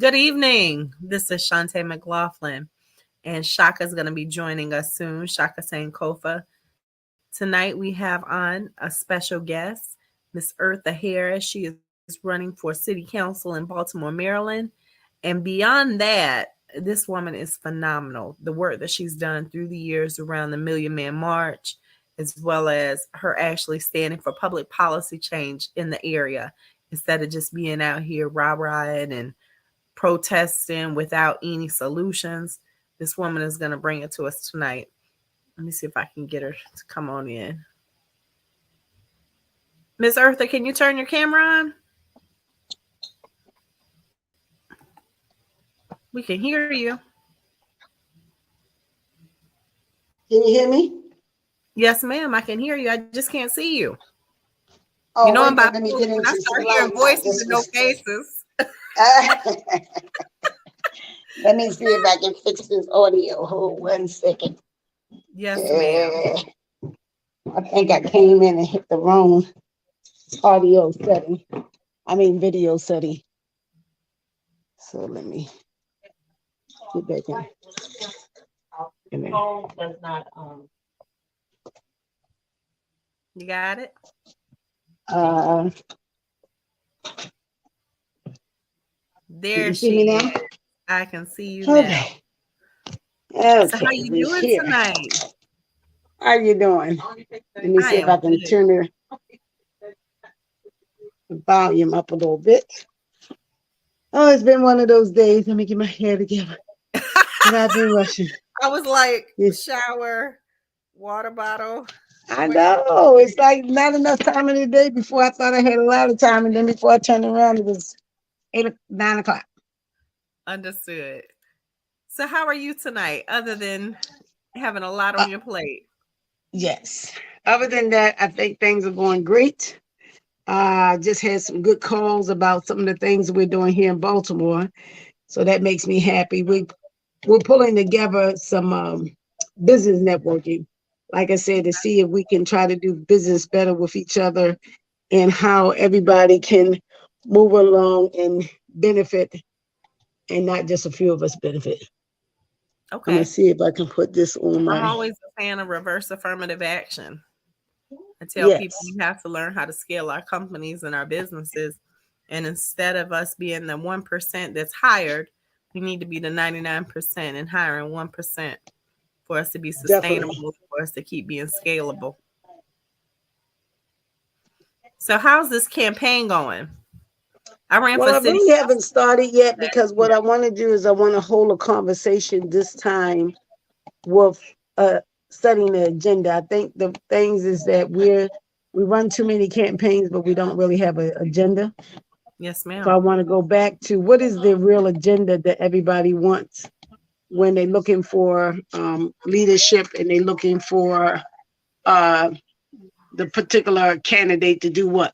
Good evening. This is Chantaye McLaughlin, and Shaka is going to be joining us soon. Shaka Sankofa. Tonight we have on a special guest, Miss Eartha Harris. She is running for City Council in Baltimore, Maryland. And beyond that, this woman is phenomenal. The work that she's done through the years around the Million Man March, as well as her actually standing for public policy change in the area instead of just being out here rah-rahing and protesting without any solutions. This woman is going to bring it to us tonight. Let me see if I can get her to come on in. Miss Eartha, can you turn your camera on? We can hear you. Can you hear me? Yes, ma'am. I can hear you. I just can't see you. Oh, you know, I'm wait a about minute, let me to, get when I into some start hearing light now. voices and no faces. Let me see if I can fix this audio. Hold 1 second. Yes, ma'am. I think I came in and hit the wrong audio setting. Video setting. So let me get back in. Phone does not. You got it? There you she see me now? is. I can see you Okay. now. So Okay, how you we're doing here. tonight? How you doing? Let me see I if I am can good. turn the volume up a little bit. Oh, it's been one of those days. Let me get my hair together. And I've been rushing. I was like, Yes. shower, water bottle. I know. It's like not enough time in the day before I thought I had a lot of time. And then before I turned around, it was 9 o'clock. Understood. So how are you tonight, other than having a lot on your plate? Yes. Other than that, I think things are going great. Just had some good calls about some of the things we're doing here in Baltimore. So that makes me happy. We're pulling together some business networking, like I said, to see if we can try to do business better with each other and how everybody can move along and benefit and not just a few of us benefit. I'm going to Okay. see if I can put this on I'm my, always a fan of reverse affirmative action. I tell people yes, we have to learn how to scale our companies and our businesses. And instead of us being the 1% that's hired, we need to be the 99% and hiring 1% for us to be definitely. sustainable, for us to keep being scalable. So how's this campaign going? I ran Well, for I city really haven't council started yet last because year. what I want to do is I want to hold a conversation this time with setting the agenda. I think the things is that we run too many campaigns, but we don't really have an agenda. Yes, So I ma'am. want to go back to what is the real agenda that everybody wants when they're looking for leadership and they're looking for uh, the particular candidate to do what.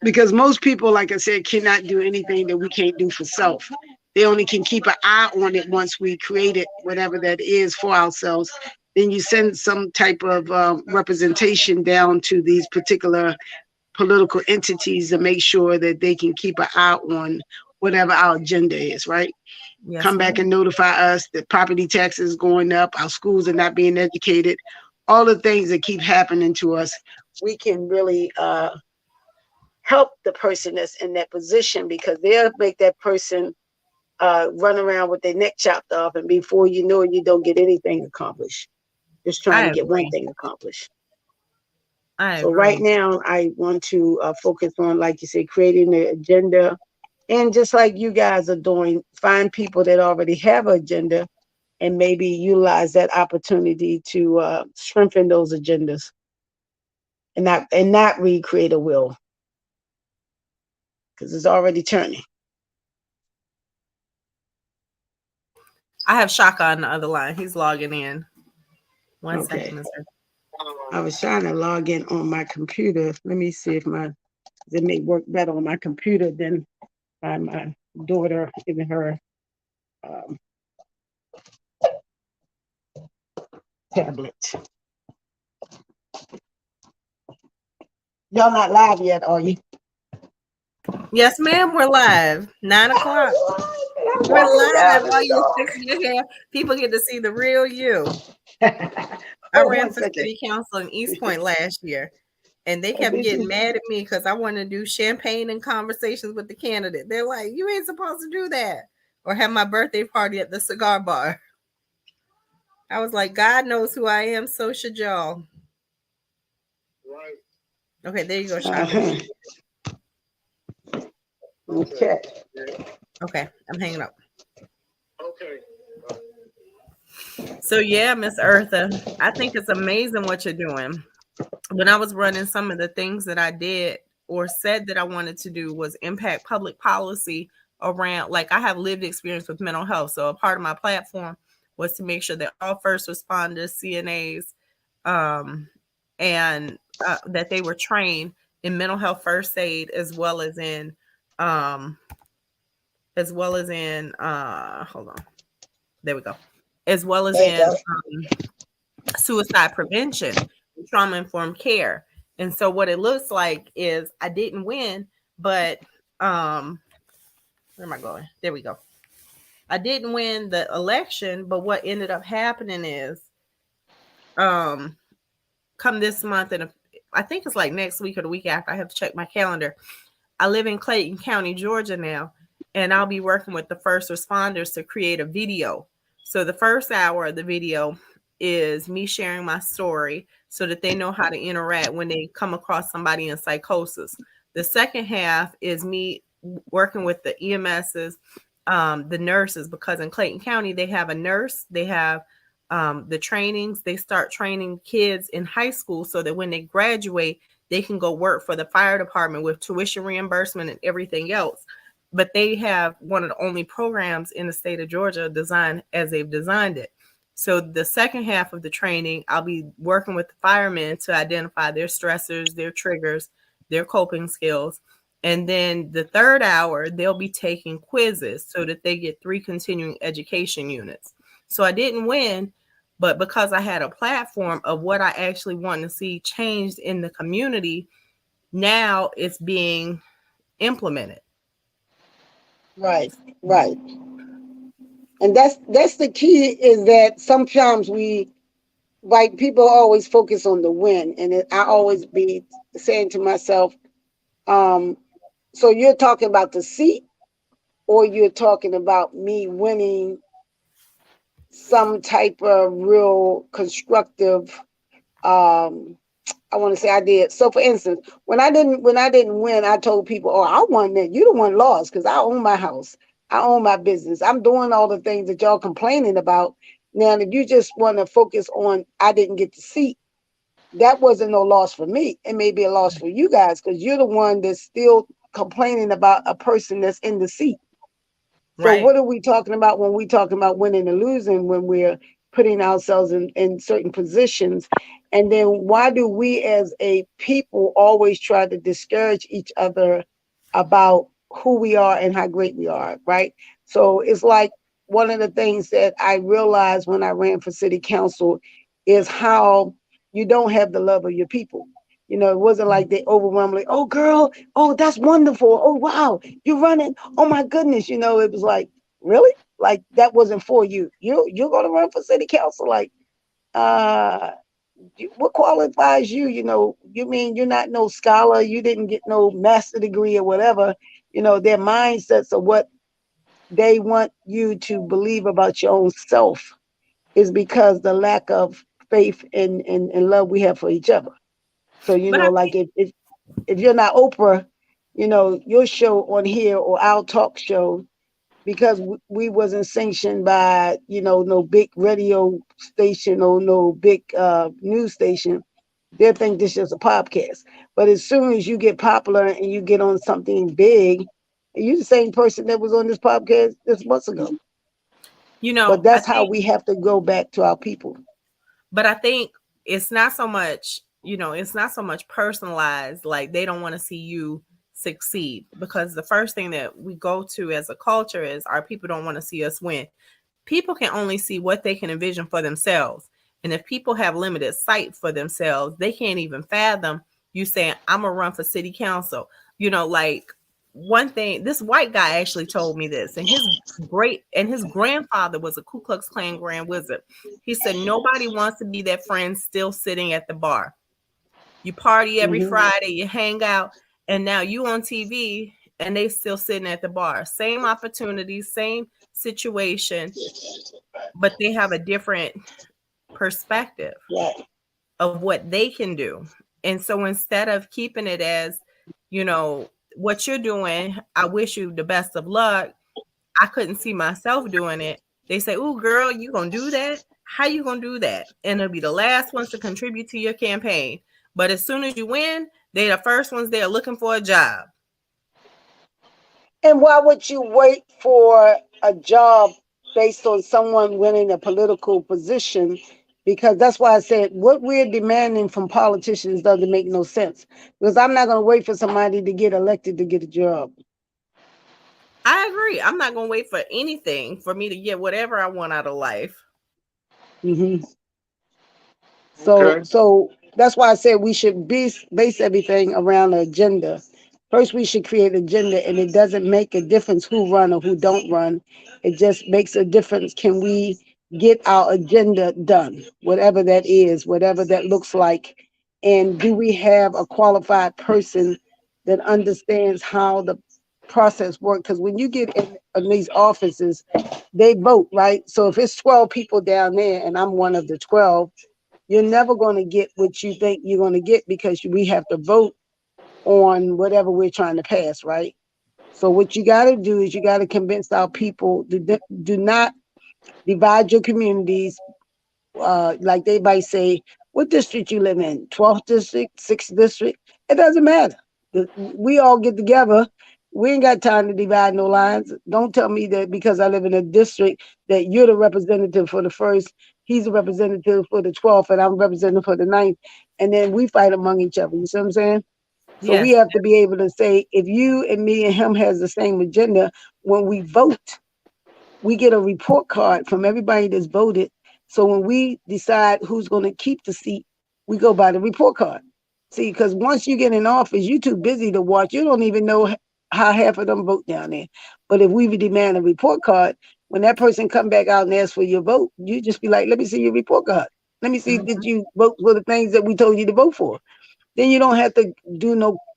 Because most people, like I said, cannot do anything that we can't do for self. They only can keep an eye on it once we create it, whatever that is for ourselves. Then you send some type of representation down to these particular political entities to make sure that they can keep an eye on whatever our agenda is, right? Yes, Come back ma'am. and notify us that property taxes going up, our schools are not being educated, all the things that keep happening to us. We can really help the person that's in that position because they'll make that person run around with their neck chopped off, and before you know it, you don't get anything accomplished. Just trying I to get one agree. thing accomplished. I So right agree. now, I want to focus on, like you said, creating the agenda, and just like you guys are doing, find people that already have an agenda, and maybe utilize that opportunity to strengthen those agendas, and not recreate a wheel because it's already turning. I have Shaka on the other line. He's logging in. One second, Okay. Mister. I was trying to log in on my computer. Let me see if it may work better on my computer than on my daughter in her um, tablet. Y'all not live yet, are you? Yes, ma'am. We're live. 9 o'clock. We're live while you're fixing your hair. People get to see the real you. I Hold ran one for second. city council in East Point last year, and they Oh, kept did getting you? mad at me because I wanted to do champagne and conversations with the candidate. They're like, "You ain't supposed to do that," or have my birthday party at the cigar bar. I was like, "God knows who I am, so should y'all." Okay, there you go, Shaka. Uh-huh. Okay. Okay, I'm hanging up. So yeah, Miss Eartha, I think it's amazing what you're doing. When I was running, some of the things that I did or said that I wanted to do was impact public policy around, like, I have lived experience with mental health. So a part of my platform was to make sure that all first responders, CNAs, um, and that they were trained in mental health first aid um, hold on, there we go, as well as There you in go. suicide prevention, trauma informed care. And so what it looks like is I didn't win, but where am I going? There we go. I didn't win the election, but what ended up happening is um come this month, and I think it's like next week or the week after, I have to check my calendar. I live in Clayton County, Georgia now, and I'll be working with the first responders to create a video. So the first hour of the video is me sharing my story so that they know how to interact when they come across somebody in psychosis. The second half is me working with the EMSs, the nurses, because in Clayton County, they have a nurse, they have the trainings, they start training kids in high school so that when they graduate, they can go work for the fire department with tuition reimbursement and everything else. But they have one of the only programs in the state of Georgia designed as they've designed it. So the second half of the training, I'll be working with the firemen to identify their stressors, their triggers, their coping skills. And then the third hour, they'll be taking quizzes so that they get 3 continuing education units. So I didn't win, but because I had a platform of what I actually want to see changed in the community, now it's being implemented. Right, right. And that's the key is that sometimes we like people always focus on the win. And I always be saying to myself, um, so you're talking about the seat or you're talking about me winning some type of real constructive um I want to say I did. So for instance, when I didn't win, I told people, "Oh, I won that. You the one lost because I own my house. I own my business. I'm doing all the things that y'all complaining about." Now, if you just want to focus on I didn't get the seat, that wasn't no loss for me. It may be a loss for you guys because you're the one that's still complaining about a person that's in the seat. So Right. what are we talking about when we talking about winning and losing when we're putting ourselves in certain positions? And then why do we as a people always try to discourage each other about who we are and how great we are, right? So it's like one of the things that I realized when I ran for city council is how you don't have the love of your people. You know, it wasn't like they overwhelmingly, oh girl, oh that's wonderful, oh wow, you're running, oh my goodness, you know, it was like, really? Like that wasn't for you. You're gonna run for city council. Like, uh what qualifies you? You know, you mean you're not no scholar, you didn't get no master degree or whatever. You know, their mindsets of what they want you to believe about your own self is because the lack of faith and love we have for each other. So, you But know, I like think, if you're not Oprah, you know, your show on here or our talk show, because we wasn't sanctioned by, you know, no big radio station or no big news station, they'll think this is a podcast. But as soon as you get popular and you get on something big, you the same person that was on this podcast this months ago. But I that's how think, we have to go back to our people. but I think it's not so much, it's not so much personalized, like they don't want to see you succeed, because the first thing that we go to as a culture is our people don't want to see us win. People can only see what they can envision for themselves. And if people have limited sight for themselves, they can't even fathom you saying, I'm gonna run for city council. Like one thing, this white guy actually told me this, and his grandfather was a Ku Klux Klan Grand Wizard. He said nobody wants to be that friend still sitting at the bar. You party every Mm-hmm. Friday, you hang out, and now you on TV and they still sitting at the bar. Same opportunities, same situation, but they have a different perspective Right. of what they can do. And so instead of keeping it as, you know, what you're doing, I wish you the best of luck. I couldn't see myself doing it. They say, "Ooh, girl, you gonna do that? How you gonna do that?" And it'll be the last ones to contribute to your campaign. But as soon as you win, they the first ones there looking for a job. And why would you wait for a job based on someone winning a political position? Because that's why I said what we're demanding from politicians doesn't make no sense. Because I'm not going to wait for somebody to get elected to get a job. I agree. I'm not gonna wait for anything for me to get whatever I want out of life. Mm-hmm. So that's why I said we should base everything around the agenda. First, we should create an agenda, and it doesn't make a difference who run or who don't run. It just makes a difference. Can we get our agenda done, whatever that is, whatever that looks like, and do we have a qualified person that understands how the process works? Because when you get in these offices, they vote, right? So if it's 12 people down there, and I'm one of the 12, you're never going to get what you think you're going to get because we have to vote on whatever we're trying to pass, right? So what you got to do is you got to convince our people to do not divide your communities. Like they might say, what district you live in? 12th district, 6th district? It doesn't matter. We all get together. We ain't got time to divide no lines. Don't tell me that because I live in a district that you're the representative for the first, he's a representative for the 12th, and I'm representative for the ninth. And then we fight among each other. You see what I'm saying? So we Yes. have to be able to say, if you and me and him has the same agenda, when we vote, we get a report card from everybody that's voted. So when we decide who's going to keep the seat, we go by the report card. See, because once you get in office, you're too busy to watch. You don't even know how half of them vote down there. But if we demand a report card, when that person come back out and ask for your vote, you just be like, let me see your report card. Let me see, did Mhm. you vote for the things that we told you to vote for? Then you don't have to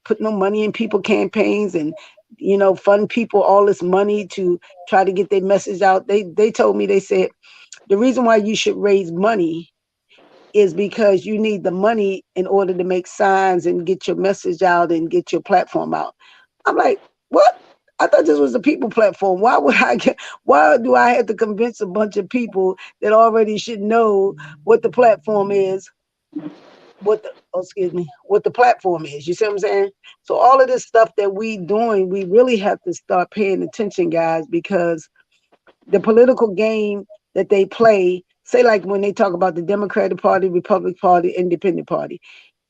put no money in people campaigns and fund people all this money to try to get their message out. They told me, they said the reason why you should raise money is because you need the money in order to make signs and get your message out and get your platform out. I'm like, what? I thought this was a people platform. Why do I have to convince a bunch of people that already should know what the platform is, what the platform is? You see what I'm saying? So all of this stuff that we doing, we really have to start paying attention, guys, because the political game that they play, say like when they talk about the Democratic Party, Republican Party, Independent Party,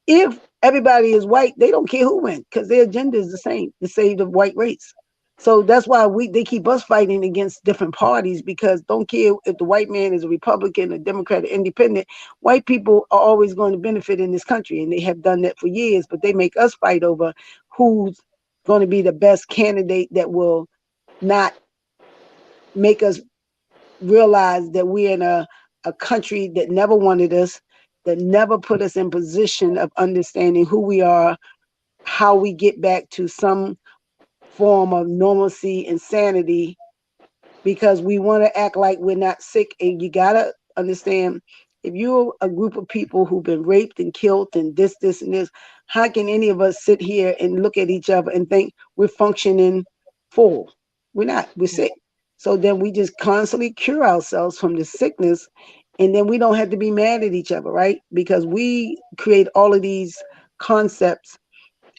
if everybody is white, they don't care who wins because their agenda is the same, to save the white race. So that's why they keep us fighting against different parties, because don't care if the white man is a Republican, a Democrat, or independent. White people are always going to benefit in this country, and they have done that for years. But they make us fight over who's going to be the best candidate that will not make us realize that we're in a country that never wanted us, that never put us in position of understanding who we are, how we get back to some form of normalcy and sanity, because we want to act like we're not sick. And you got to understand, if you're a group of people who've been raped and killed and this, and this, how can any of us sit here and look at each other and think we're functioning full? We're not, we're sick. So then we just constantly cure ourselves from the sickness. And then we don't have to be mad at each other, right? Because we create all of these concepts,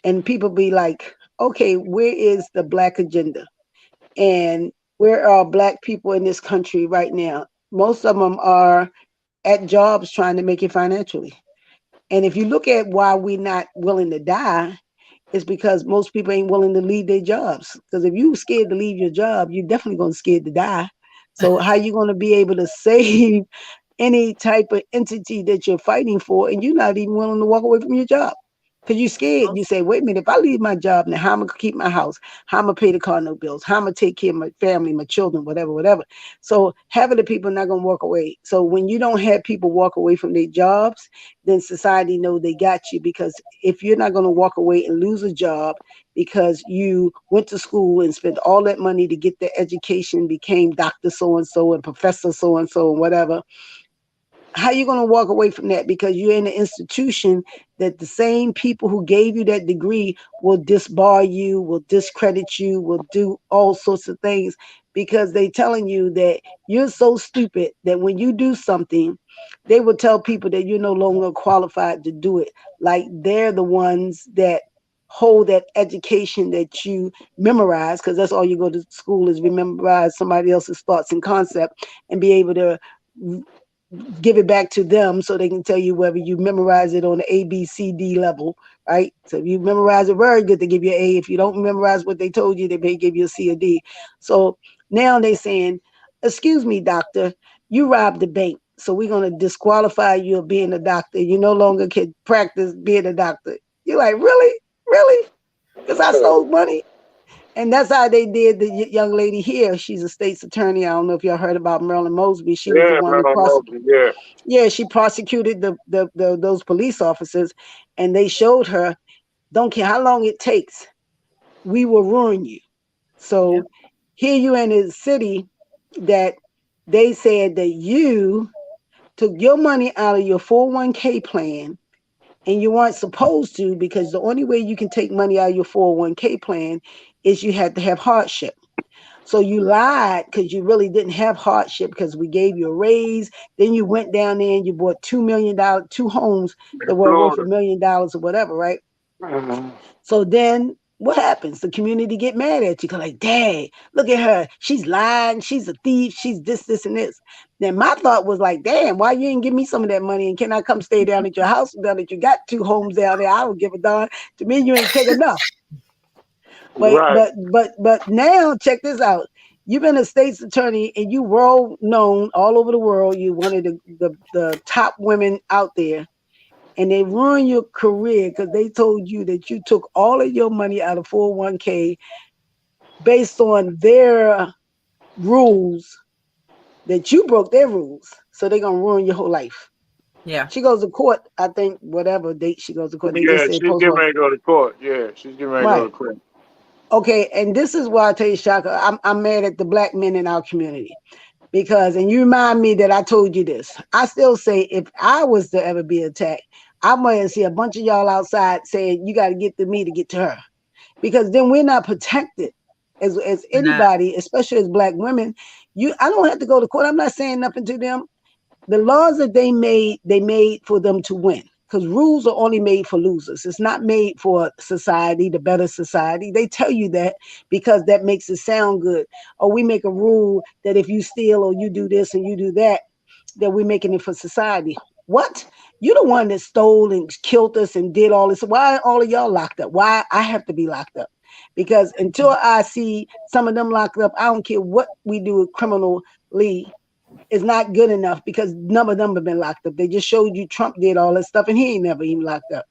and people be like, okay, where is the Black agenda? And where are Black people in this country right now? Most of them are at jobs trying to make it financially. And if you look at why we're not willing to die, it's because most people ain't willing to leave their jobs. Because if you scared to leave your job, you're definitely going to scared to die. So how you going to be able to save any type of entity that you're fighting for, and you're not even willing to walk away from your job? Because you scared. You say, wait a minute, if I leave my job now, how am I gonna keep my house? How am I gonna pay the car no bills? How am I take care of my family, my children, whatever, whatever. So having the people not gonna walk away. So when you don't have people walk away from their jobs, then society know they got you. Because if you're not gonna walk away and lose a job because you went to school and spent all that money to get the education, became Dr. So and Professor so and whatever, how you going to walk away from that? Because you're in an institution that the same people who gave you that degree will disbar you, will discredit you, will do all sorts of things, because they telling you that you're so stupid that when you do something, they will tell people that you're no longer qualified to do it. Like they're the ones that hold that education that you memorize, because that's all you go to school is memorize somebody else's thoughts and concept and be able to give it back to them so they can tell you whether you memorize it on the A, B, C, D level, right? So if you memorize it very good, they give you an A. If you don't memorize what they told you, they may give you a C or D. So now they saying, excuse me, doctor, you robbed the bank. So we're going to disqualify you of being a doctor. You no longer can practice being a doctor. You're like, really? Really? Because I stole money? And that's how they did the young lady here. She's a state's attorney. I don't know if y'all heard about Marilyn Mosby. She was the Yeah, one who Marilyn Mosby. Yeah. yeah, she prosecuted the those police officers, and they showed her, don't care how long it takes, we will ruin you. Yeah. So here you in a city that they said that you took your money out of your 401k plan, and you weren't supposed to, because the only way you can take money out of your 401k plan is you had to have hardship. So you lied because you really didn't have hardship, because we gave you a raise. Then you went down there and you bought $2 million, two homes that In were worth Florida. $1 million or whatever, right? Mhm. So then what happens? The community get mad at you, 'cause like, dang, look at her. She's lying. She's a thief. She's this, and this. Then my thought was like, damn, why you didn't give me some of that money? And can I come stay down at your house now that you got two homes down there? I would give a darn. To me, you ain't take enough. But Right. but but but now check this out. You've been a state's attorney and you world known all over the world. You one of the top women out there, and they ruined your career because they told you that you took all of your money out of 401k based on their rules, that you broke their rules. So they're gonna ruin your whole life. Yeah. She goes to court, I think whatever date she goes to court. They just Yeah, said she's getting postpone. ready to go to court. Yeah, she's getting ready to go Right. to court. Okay, and this is why I tell you, Shaka, I'm mad at the black men in our community. Because, and you remind me that I told you this. I still say if I was to ever be attacked, I might see a bunch of y'all outside saying you got to get to me to get to her, because then we're not protected as We're not. anybody, especially as black women. I don't have to go to court. I'm not saying nothing to them. The laws that they made for them to win, because rules are only made for losers. It's not made for society, the better society. They tell you that because that makes it sound good. Or we make a rule that if you steal or you do this and you do that, that we're making it for society. What? You're the one that stole and killed us and did all this. Why are all of y'all locked up? Why I have to be locked up? Because until I see some of them locked up, I don't care what we do criminally, is not good enough, because none of them have been locked up. They just showed you Trump did all that stuff and he ain't never even locked up.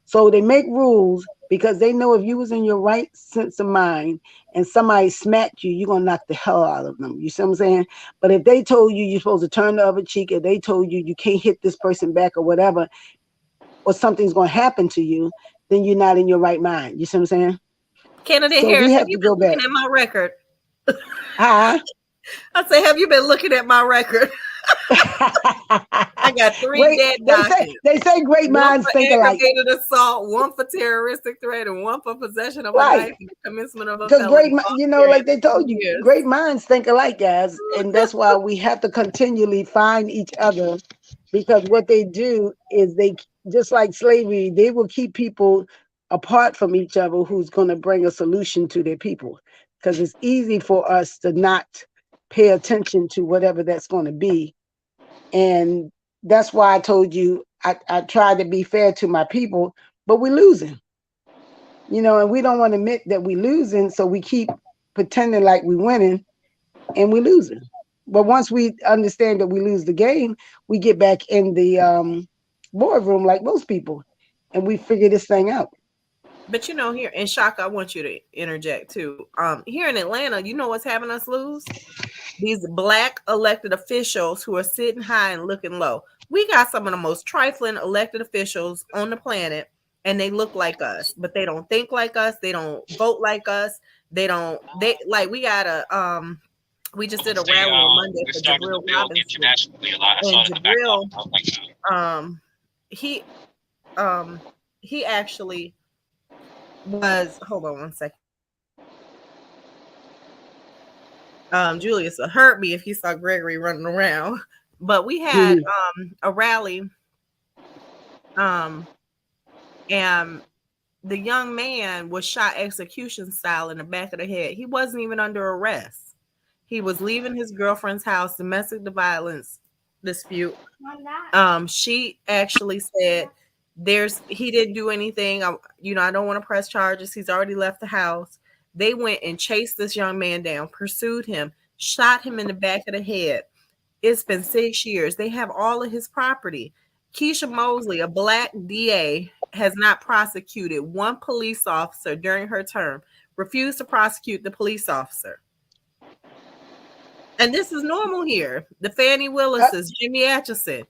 So they make rules because they know if you was in your right sense of mind and somebody smacked you, you're gonna knock the hell out of them. You see what I'm saying? But if they told you you're supposed to turn the other cheek, if they told you you can't hit this person back or whatever, or something's gonna happen to you, then you're not in your right mind. You see what I'm saying? Candidate So we Harris, have have to you go been looking back. at my record? Huh? I say, have you been looking at my record? I got three Great. dead They say dockets. they say great One minds for think alike. aggravated assault, one for terroristic threat, and one for possession of a Right. knife and commencement of a Because felony. All like carrying they told 20 you, years. great minds think alike, guys, and that's why we have to continually find each other. Because what they do is they, just like slavery, they will keep people apart from each other who's going to bring a solution to their people. Because it's easy for us to not pay attention to whatever that's going to be, and that's why I told you I try to be fair to my people, but we're losing, and we don't want to admit that we're losing, so we keep pretending like we're winning, and we're losing. But once we understand that we lose the game, we get back in the boardroom like most people. and we figure this thing out. But here in Shock, I want you to interject too. Here in Atlanta, you know what's having us lose? These black elected officials who are sitting high and looking low. We got some of the most trifling elected officials on the planet, and they look like us, but they don't think like us. They don't vote like us. They don't. They like we got a We just did a rally on Monday They for started to Jabril build Robinson, internationally a lot. I saw and it in the background. Jabril, I was like, he he actually was. Hold on one second. Julius would hurt me if he saw Gregory running around. But we had a rally, and the young man was shot execution style in the back of the head. He wasn't even under arrest. He was leaving his girlfriend's house, domestic violence dispute. She actually said he didn't do anything. I don't want to press charges. He's already left the house. They went and chased this young man down, pursued him, shot him in the back of the head. It's been 6 years. They have all of his property. Keisha Mosley, a black DA, has not prosecuted one police officer during her term, refused to prosecute the police officer. And this is normal here. The Fannie Willises, Jimmy Atchison.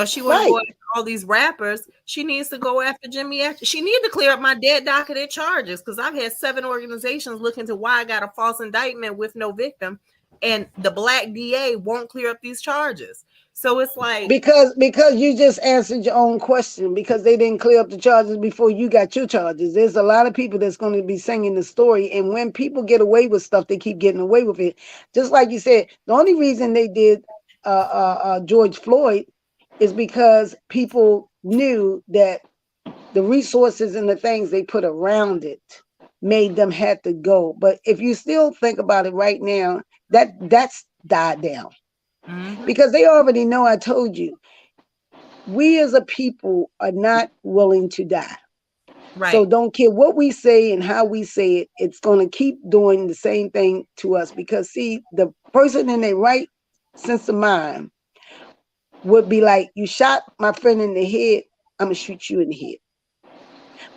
She wouldn't go after all these rappers. She needs to go after Jimmy Atchison. She needs to clear up my dead docketed charges, because I've had 7 organizations look into why I got a false indictment with no victim, and the black DA won't clear up these charges. So it's like, because you just answered your own question, because they didn't clear up the charges before you got your charges. There's a lot of people that's going to be singing the story, and when people get away with stuff, they keep getting away with it. Just like you said, the only reason they did George Floyd is because people knew that the resources and the things they put around it made them have to go. But if you still think about it right now, that's died down. Because they already know, I told you, we as a people are not willing to die. Right. So don't care what we say and how we say it, it's going to keep doing the same thing to us. Because see, the person in their right sense of mind would be like, you shot my friend in the head, I'm going to shoot you in the head.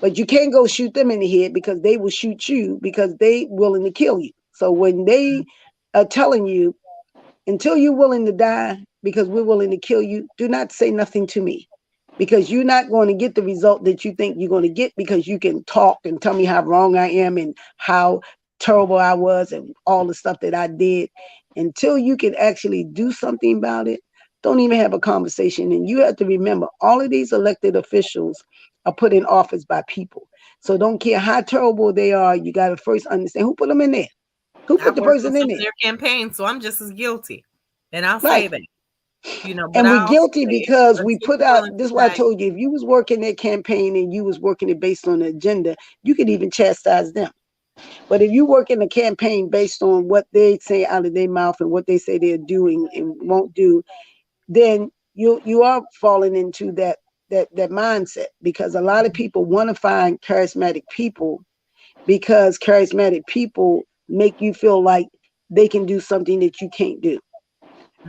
But you can't go shoot them in the head, because they will shoot you, because they willing to kill you. So when they are telling you, until you're willing to die because we're willing to kill you, do not say nothing to me, because you're not going to get the result that you think you're going to get, because you can talk and tell me how wrong I am and how terrible I was and all the stuff that I did. Until you can actually do something about it, don't even have a conversation. And you have to remember, all of these elected officials are put in office by people. So don't care how terrible they are, you got to first understand who put them in there. Who put the person in there? Their campaign, so I'm just as guilty, and I'll say that. But and we're guilty because we put out. This is why I told you, if you was working their campaign and you was working it based on the agenda, you could even chastise them. But if you work in a campaign based on what they say out of their mouth and what they say they're doing and won't do, then you are falling into that mindset, because a lot of people want to find charismatic people, because charismatic people make you feel like they can do something that you can't do.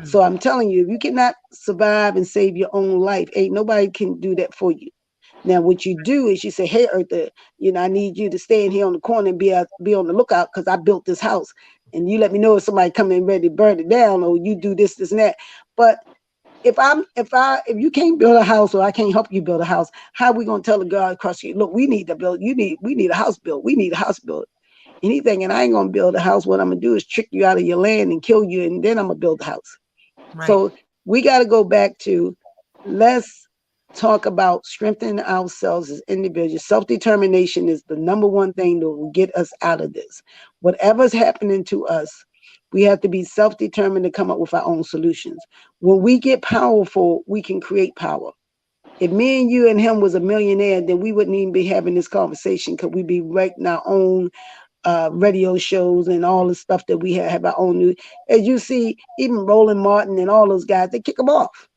So I'm telling you, if you cannot survive and save your own life, ain't nobody can do that for you. Now, what you do is you say, hey, Eartha, I need you to stand here on the corner and be on the lookout, because I built this house. And you let me know if somebody come in ready to burn it down, or you do this and that. But if you can't build a house, or I can't help you build a house, how are we going to tell the guy across the street, look, we need to build, we need a house built. We need a house built. Anything, and I ain't going to build a house. What I'm going to do is trick you out of your land and kill you, and then I'm going to build a house. Right. So we got to go back to, let's talk about strengthening ourselves as individuals. Self-determination is the number one thing that will get us out of this. Whatever's happening to us, we have to be self-determined to come up with our own solutions. When we get powerful, we can create power. If me and you and him was a millionaire, then we wouldn't even be having this conversation, because we'd be writing our own radio shows and all the stuff that we have our own news. As you see, even Roland Martin and all those guys, they kick them off.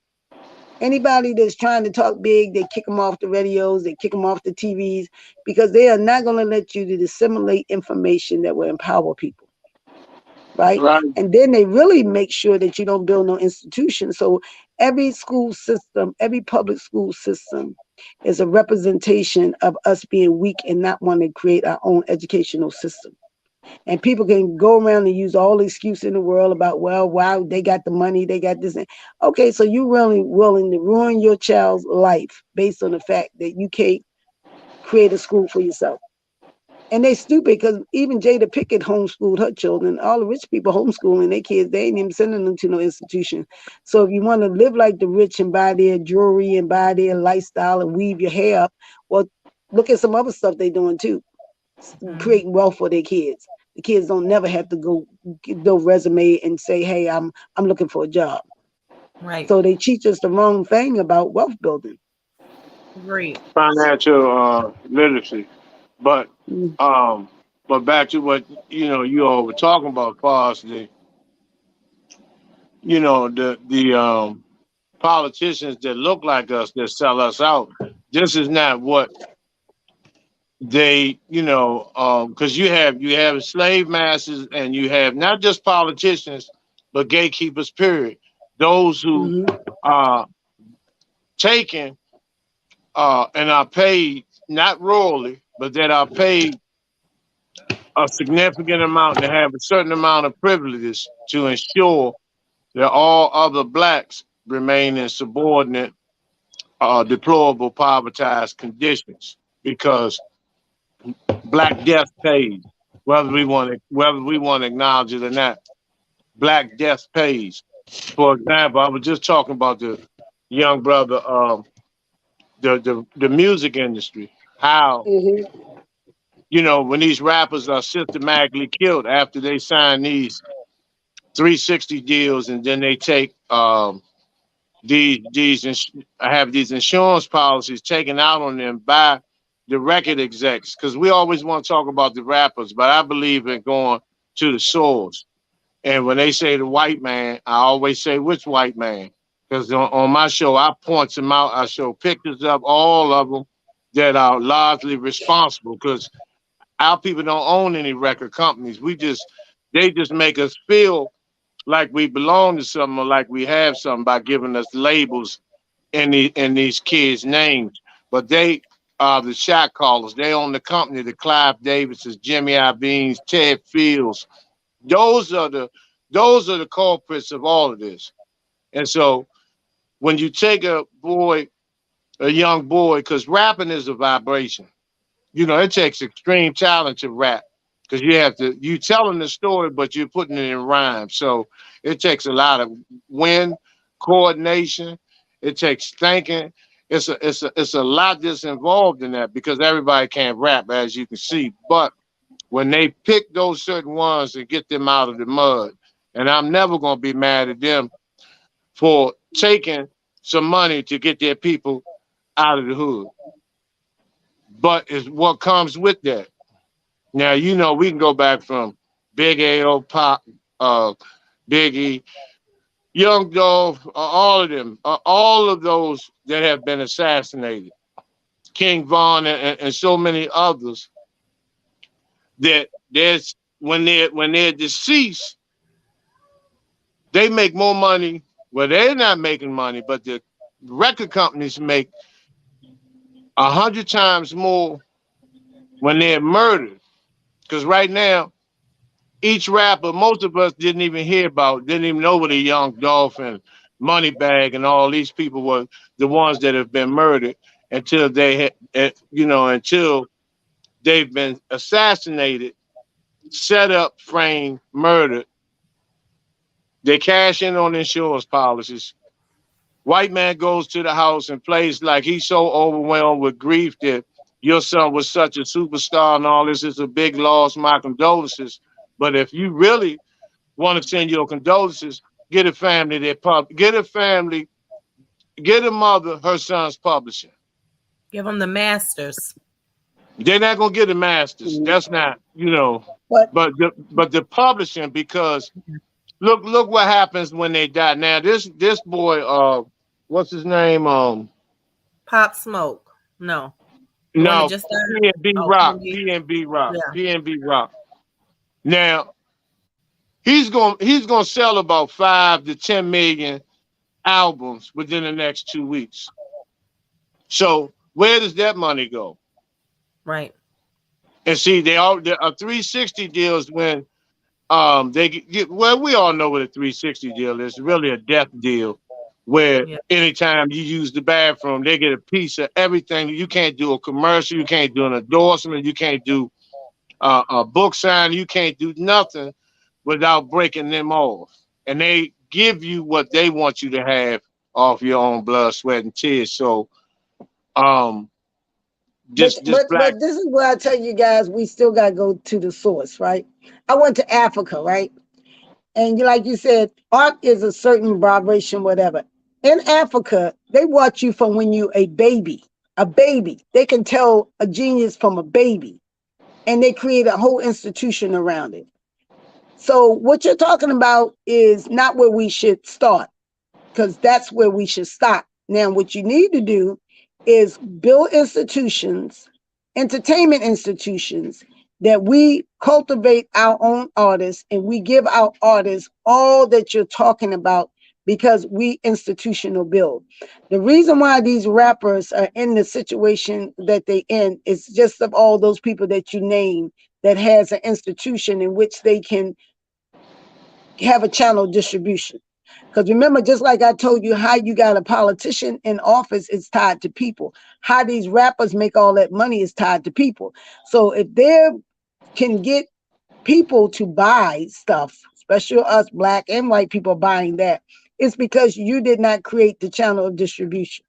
Anybody that's trying to talk big, they kick them off the radios, they kick them off the TVs, because they are not going to let you to disseminate information that will empower people. Right? And then they really make sure that you don't build no institution. So every school system, every public school system is a representation of us being weak and not wanting to create our own educational system. And people can go around and use all the excuse in the world about, well, wow, they got the money, they got this. Okay, so you really willing to ruin your child's life based on the fact that you can't create a school for yourself. And they stupid because even Jada Pickett homeschooled her children. All the rich people homeschooling their kids. They ain't even sending them to no institution. So if you want to live like the rich and buy their jewelry and buy their lifestyle and weave your hair up, well, look at some other stuff they doing too, Mhm. creating wealth for their kids. The kids don't never have to go get no resume and say, "Hey, I'm looking for a job." Right. So they teach us the wrong thing about wealth building. Great. Financial literacy. But Mm-hmm. um, but back to what you all were talking about, far as the politicians that look like us that sell us out. This is not what they because you have slave masters and you have not just politicians but gatekeepers. Period. Those who are taken and are paid not royally, but that are paid a significant amount to have a certain amount of privileges to ensure that all other blacks remain in subordinate, deplorable, povertized conditions. Because Black death pays, whether we want to acknowledge it or not. Black death pays. For example, I was just talking about the young brother, the music industry. How Mm-hmm. when these rappers are systematically killed after they sign these 360 deals, and then they take have these insurance policies taken out on them by the record execs. Because we always want to talk about the rappers, but I believe in going to the source. And when they say the white man, I always say which white man. Because on my show, I point them out. I show pictures of all of them that are largely responsible. Because our people don't own any record companies. They just make us feel like we belong to something or like we have something by giving us labels in these kids' names. But they are the shot callers. They own the company, the Clive Davises, Jimmy Iovine's, Ted Fields. Those are the those are the culprits of all of this. And so when you take a young boy, because rapping is a vibration. It takes extreme talent to rap because you telling the story, but you're putting it in rhyme. So it takes a lot of wind, coordination. It takes thinking. It's a lot that's involved in that because everybody can't rap, as you can see. But when they pick those certain ones and get them out of the mud, and I'm never gonna be mad at them for taking some money to get their people out of the hood. But it's what comes with that. Now, we can go back from Big L, Pop, uh, Biggie, Young Dolph, all of them, all of those that have been assassinated, King Von, and so many others that there's when they're deceased, they make more money. Well, they're not making money, but the record companies make 100 times more when they're murdered. Because right now, each rapper, most of us didn't even know what a Young Dolph and Moneybag and all these people were the ones that have been murdered until until they've been assassinated, set up, framed, murdered. They cash in on insurance policies. White man goes to the house and plays like he's so overwhelmed with grief that your son was such a superstar and all this is a big loss. My condolences. But if you really want to send your condolences, get a family get a mother her son's publishing. Give them the masters. They're not gonna get a master's. Mm-hmm. That's not. But But the publishing because look what happens when they die. Now this boy what's his name Pop Smoke. No. The one that no just died. PNB Oh, Rock Candy. PNB Rock Yeah. PNB Rock. Now he's gonna sell about 5 to 10 million albums within the next 2 weeks. So Where does that money go? Right. And see, there are 360 deals when they get, well, we all know what a 360 deal is. It's really a death deal where Yeah. anytime you use the bathroom, they get a piece of everything. You can't do a commercial, you can't do an endorsement, you can't do a book sign, you can't do nothing without breaking them off. And they give you what they want you to have off your own blood, sweat, and tears. So um But this but black. but this is where I tell you guys we still gotta go to the source, right? I went to Africa, right? And like you said, art is a certain vibration, whatever. In Africa, they watch you from when you a baby. A baby. They can tell a genius from a baby. And they create a whole institution around it. So what you're talking about is not where we should start, because that's where we should stop. Now, what you need to do is build institutions, entertainment institutions, that we cultivate our own artists and we give our artists all that you're talking about because we institutional build. The reason why these rappers are in the situation that they in is just of all those people that you name that has an institution in which they can have a channel distribution. Because remember, just like I told you, how you got a politician in office is tied to people. How these rappers make all that money is tied to people. So if they can get people to buy stuff, especially us black and white people buying that, it's because you did not create the channel of distribution.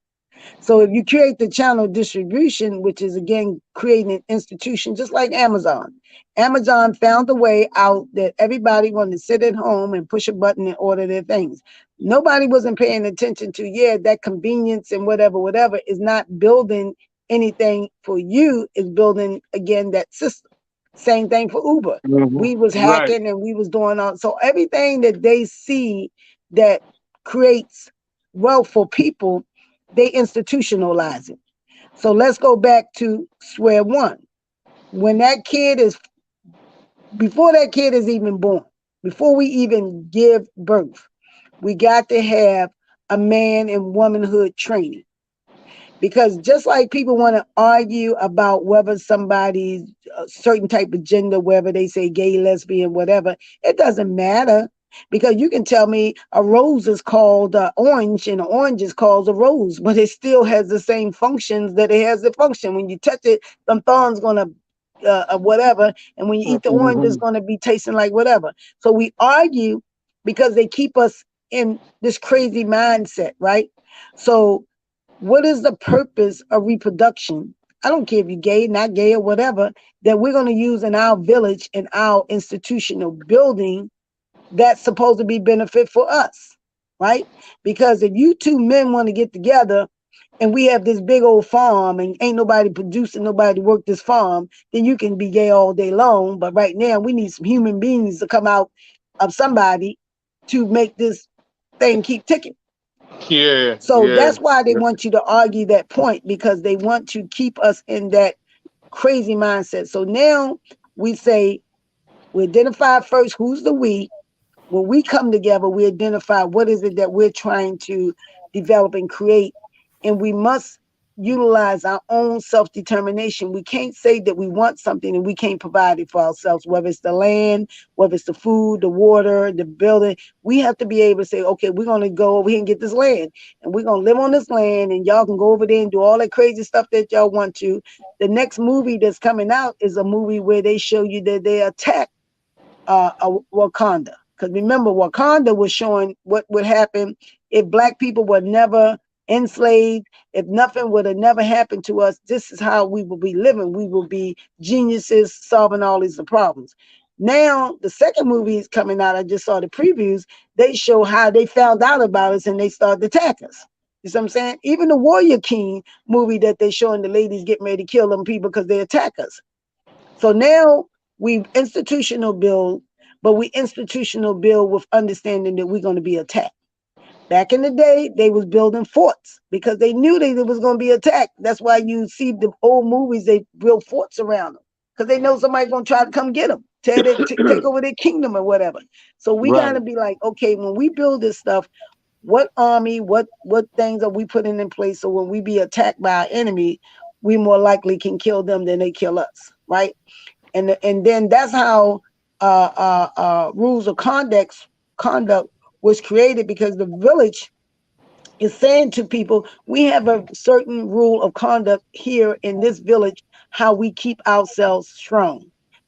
So if you create the channel distribution, which is again creating an institution, just like Amazon. Amazon found a way out that everybody wanted to sit at home and push a button and order their things. Nobody wasn't paying attention to, yeah, that convenience and whatever is not building anything for you, is building again that system. Same thing for Uber. Mhm. We was Right. hacking and we was doing all, so everything that they see that creates wealth for people, they institutionalize it. So let's go back to square one. When that kid is, before that kid is even born, before we even give birth, we got to have a man and womanhood training. Because just like people want to argue about whether somebody's a certain type of gender, whether they say gay, lesbian, whatever, it doesn't matter. Because you can tell me a rose is called orange and an orange is called a rose, but it still has the same functions that it has the function. When you touch it, the thorn's going to whatever. And when you eat the orange, it's Mhm. going to be tasting like whatever. So we argue because they keep us in this crazy mindset, right? So what is the purpose of reproduction? I don't care if you're gay, not gay, or whatever, that we're going to use in our village, in our institutional building that's supposed to be benefit for us, right? Because if you two men want to get together and we have this big old farm and ain't nobody producing, nobody to work this farm, then you can be gay all day long. But right now, we need some human beings to come out of somebody to make this thing keep ticking. Yeah, So yeah. that's why they want you to argue that point, because they want to keep us in that crazy mindset. So now we say we identify first who's the we. When we come together, we identify what is it that we're trying to develop and create, and we must utilize our own self-determination. We can't say that we want something and we can't provide it for ourselves, whether it's the land, whether it's the food, the water, the building. We have to be able to say, okay, we're going to go over here and get this land, and we're going to live on this land, and y'all can go over there and do all that crazy stuff that y'all want to. The next movie that's coming out is a movie where they show you that they attack Wakanda. Because remember, Wakanda was showing what would happen if black people were never enslaved, if nothing would have never happened to us. This is how we will be living. We will be geniuses solving all these problems. Now, the second movie is coming out. I just saw the previews. They show how they found out about us and they started to attack us. You see what I'm saying? Even the Warrior King movie that they showing the ladies getting ready to kill them people because they attack us. So now we institutional build, but we institutional build with understanding that we're going to be attacked. Back in the day, they was building forts because they knew they was going to be attacked. That's why you see the old movies, they build forts around them because they know somebody's going to try to come get them, take over their kingdom or whatever. So we got Right. to be like, okay, when we build this stuff, what army, what things are we putting in place so when we be attacked by our enemy, we more likely can kill them than they kill us, right? And then that's how rules of conduct was created, because the village is saying to people, we have a certain rule of conduct here in this village, how we keep ourselves strong.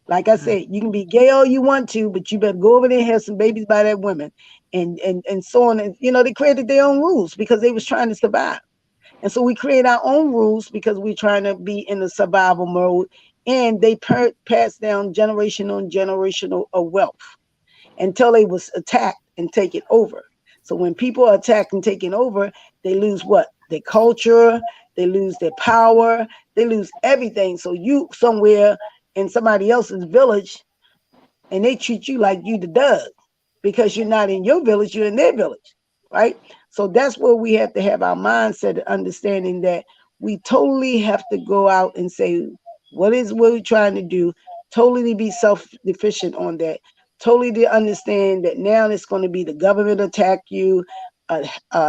Like I said, you can be gay all you want to, but you better go over there and have some babies by that woman, and so on. And they created their own rules because they was trying to survive. And so we create our own rules because we're trying to be in the survival mode. And they pass down generation on generational of wealth until they was attacked and taken over. So when people are attacked and taken over, they lose what? Their culture, they lose their power, they lose everything. So you somewhere in somebody else's village, and they treat you like you the dog because you're not in your village, you're in their village, right? So that's where we have to have our mindset of understanding that we totally have to go out and say, what is what we're trying to do, totally be self-deficient on that, totally to understand that now it's going to be the government attack you.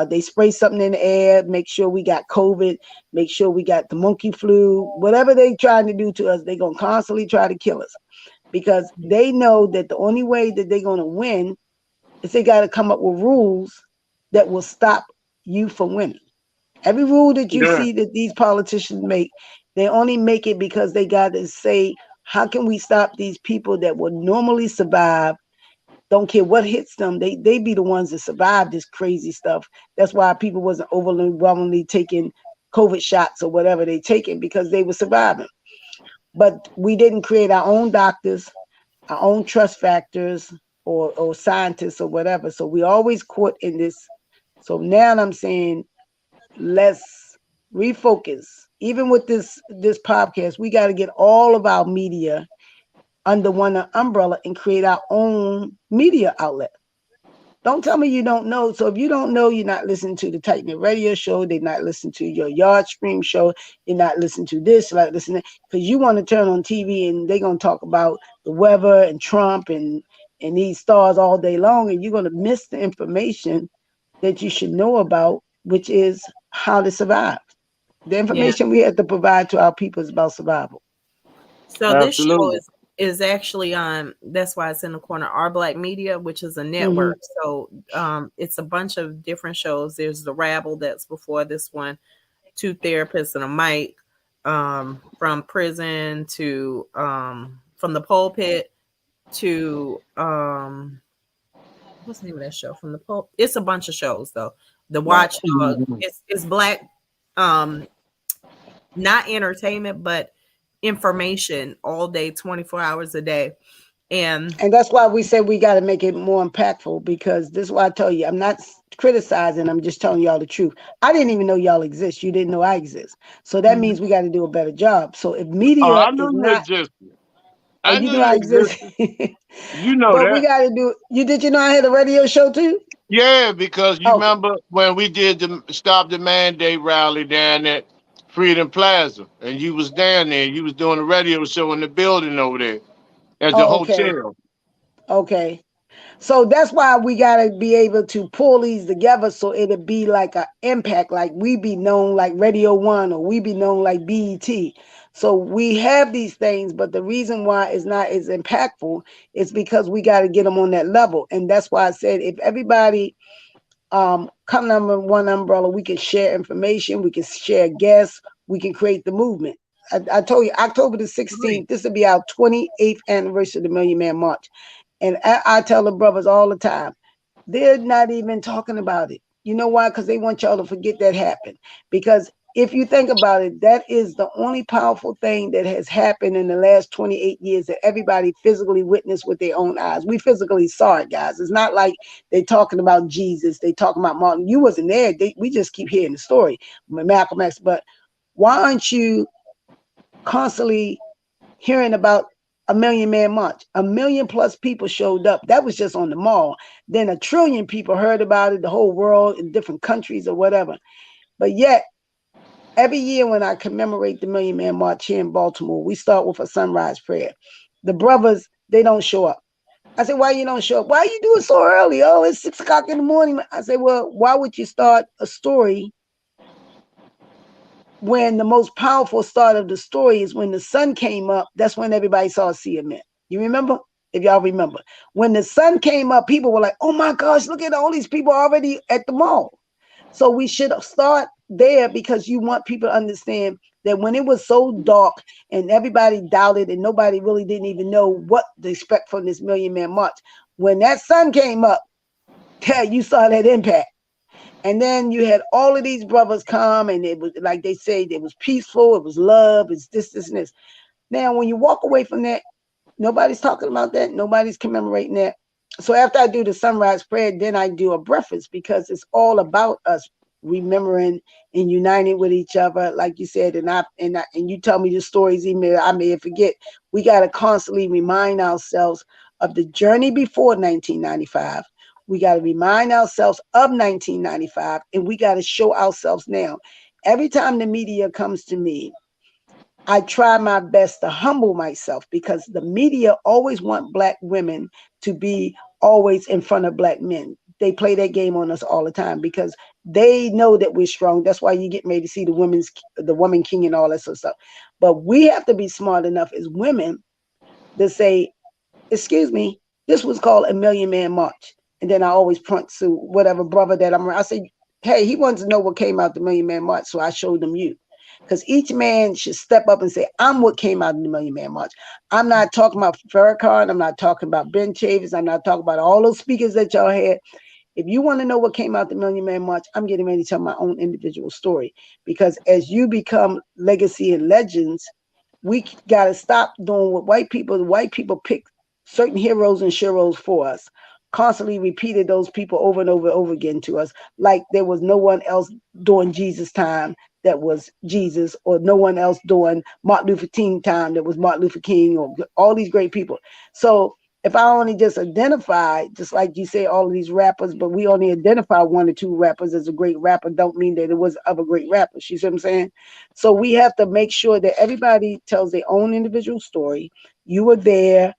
They spray something in the air, make sure we got COVID, make sure we got the monkey flu, whatever they trying to do to us, they're going to constantly try to kill us because they know that the only way that they're going to win is they got to come up with rules that will stop you from winning. Every rule that you Yeah. see that these politicians make, they only make it because they got to say, how can we stop these people that would normally survive? Don't care what hits them, they be the ones that survive this crazy stuff. That's why people wasn't overwhelmingly taking COVID shots or whatever they taking, because they were surviving. But we didn't create our own doctors, our own trust factors, or scientists or whatever. So we always caught in this. So now I'm saying, let's refocus. Even with this podcast, we got to get all of our media under one umbrella and create our own media outlet. Don't tell me you don't know. So if you don't know, you're not listening to the Titan It Radio show. They're not listening to your Yard Stream show. You're not listening to this, like listening, because you want to turn on TV and they're gonna talk about the weather and Trump and these stars all day long, and you're gonna miss the information that you should know about, which is how to survive. The Yeah. information we have to provide to our people is about survival. So this show Absolutely. is actually on. That's why it's in the corner. Our Black Media, which is a Hmm. network. So it's a bunch of different shows. There's the Rabble that's before this one. Two therapists and a mic. From prison to from the pulpit to what's the name of that show? From the pulpit. It's a bunch of shows though. The Right. Watchdog. It's black. Um, not entertainment, but information all day, 24 hours a day. And And that's why we said we got to make it more impactful, because this is why I tell you, I'm not criticizing, I'm just telling y'all the truth. I didn't even know y'all exist. You didn't know I exist. So that mhm. means we got to do a better job. So if Oh, media I knew is you not, existed. oh, I you knew know I you exist. existed. You know But we that. got to do, did you know I had a radio show too? Yeah, because you Okay. remember when we did the Stop the Mandate rally down at Freedom Plaza, and you was down there. You was doing a radio show in the building over there at the Oh, okay. hotel. Okay. So that's why we gotta be able to pull these together so it'll be like an impact, like we be known like Radio One or we be known like BET. So we have these things, but the reason why it's not as impactful is because we got to get them on that level. And that's why I said if everybody come under one umbrella, we can share information, we can share guests, we can create the movement. I told you October the Right. 16th, this will be our 28th anniversary of the Million Man March. And I tell the brothers all the time, they're not even talking about it. You know why? Because they want y'all to forget that happened. Because if you think about it, that is the only powerful thing that has happened in the last 28 years that everybody physically witnessed with their own eyes. We physically saw it, guys. It's not like they talking about Jesus, they talking about Martin. You wasn't there. We just keep hearing the story, Malcolm X. But why aren't you constantly hearing about a Million Man March? A million plus people showed up. That was just on the mall. Then a trillion people heard about it, the whole world in different countries or whatever. But yet, every year when I commemorate the Million Man March here in Baltimore, we start with a sunrise prayer. The brothers, they don't show up. I said, why you don't show up? Why you do it so early? Oh, it's 6 o'clock in the morning. I said, well, why would you start a story when the most powerful start of the story is when the sun came up? That's when everybody saw CMN. You remember? If y'all remember. When the sun came up, people were like, oh my gosh, look at all these people already at the mall. So we should start there because you want people to understand that when it was so dark and everybody doubted and nobody really didn't even know what to expect from this Million Man March, when that sun came up, yeah, you saw that impact. And then you had all of these brothers come, and it was like they say, it was peaceful, it was love, it's this, and this. Now, when you walk away from that, nobody's talking about that. Nobody's commemorating that. So after I do the sunrise prayer, then I do a breakfast because it's all about us remembering and uniting with each other, like you said. And you tell me the stories, email I may forget. We got to constantly remind ourselves of the journey before 1995. We got to remind ourselves of 1995, and we got to show ourselves now. Every time the media comes to me, I try my best to humble myself because the media always want black women to be always in front of black men. They play that game on us all the time because they know that we're strong. That's why you get ready to see the woman king and all that sort of stuff. But we have to be smart enough as women to say, excuse me, this was called a Million Man March. And then I always point to whatever brother that I say, hey, he wants to know what came out the Million Man March. So I showed them you. Because each man should step up and say, I'm what came out in the Million Man March. I'm not talking about Farrakhan. I'm not talking about Ben Chavis. I'm not talking about all those speakers that y'all had. If you want to know what came out the Million Man March, I'm getting ready to tell my own individual story. Because as you become legacy and legends, we got to stop doing what white people. The white people pick certain heroes and sheroes for us, constantly repeated those people over and over and over again to us, like there was no one else during Jesus' time that was Jesus, or no one else during Martin Luther King time that was Martin Luther King, or all these great people. So if I only just identify, just like you say, all of these rappers, but we only identify one or two rappers as a great rapper, don't mean that it was other great rappers. You see what I'm saying? So we have to make sure that everybody tells their own individual story. You were there.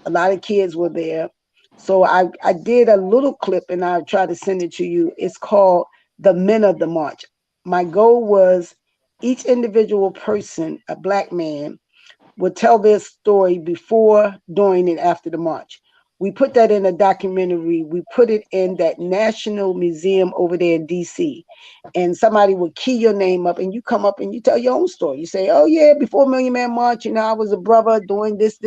A lot of kids were there. So I did a little clip and I'll try to send it to you. It's called The Men of the March. My goal was each individual person, a black man, would tell their story before, during, and after the march. We put that in a documentary. We put it in that National Museum over there in DC. And somebody would key your name up and you come up and you tell your own story. You say, oh yeah, before Million Man March, I was a brother doing this.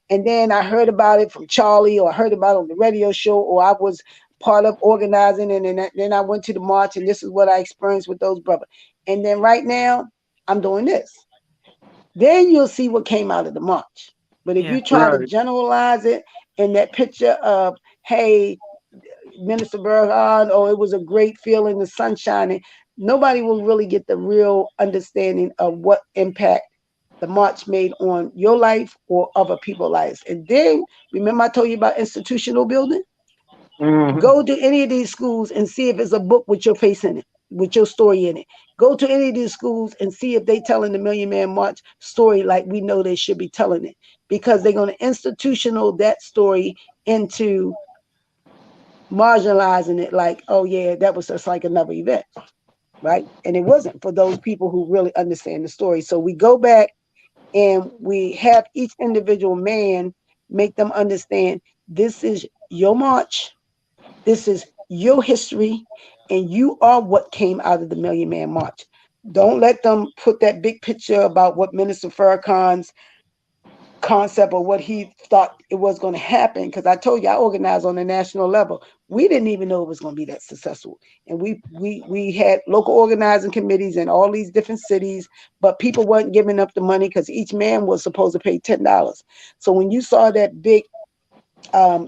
And then I heard about it from Charlie, or I heard about it on the radio show, or I was part of organizing, and then I went to the march, and this is what I experienced with those brothers. And then right now, I'm doing this. Then you'll see what came out of the march. But if Yeah. you try to Right. generalize it in that picture of, hey, Minister Burhan, oh, it was a great feeling, the sun shining, nobody will really get the real understanding of what impact the march made on your life or other people's lives. And then, remember I told you about institutional building? Mm-hmm. Go to any of these schools and see if it's a book with your face in it, with your story in it. Go to any of these schools and see if they telling the Million Man March story like we know they should be telling it, because they're going to institutional that story into marginalizing it like, oh yeah, that was just like another event, right? And it wasn't for those people who really understand the story. So we go back and we have each individual man make them understand this is your march. This is your history, and you are what came out of the Million Man March. Don't let them put that big picture about what Minister Farrakhan's concept or what he thought it was going to happen. Because I told you, I organized on the national level. We didn't even know it was going to be that successful. And we had local organizing committees in all these different cities, but people weren't giving up the money because each man was supposed to pay $10. So when you saw that big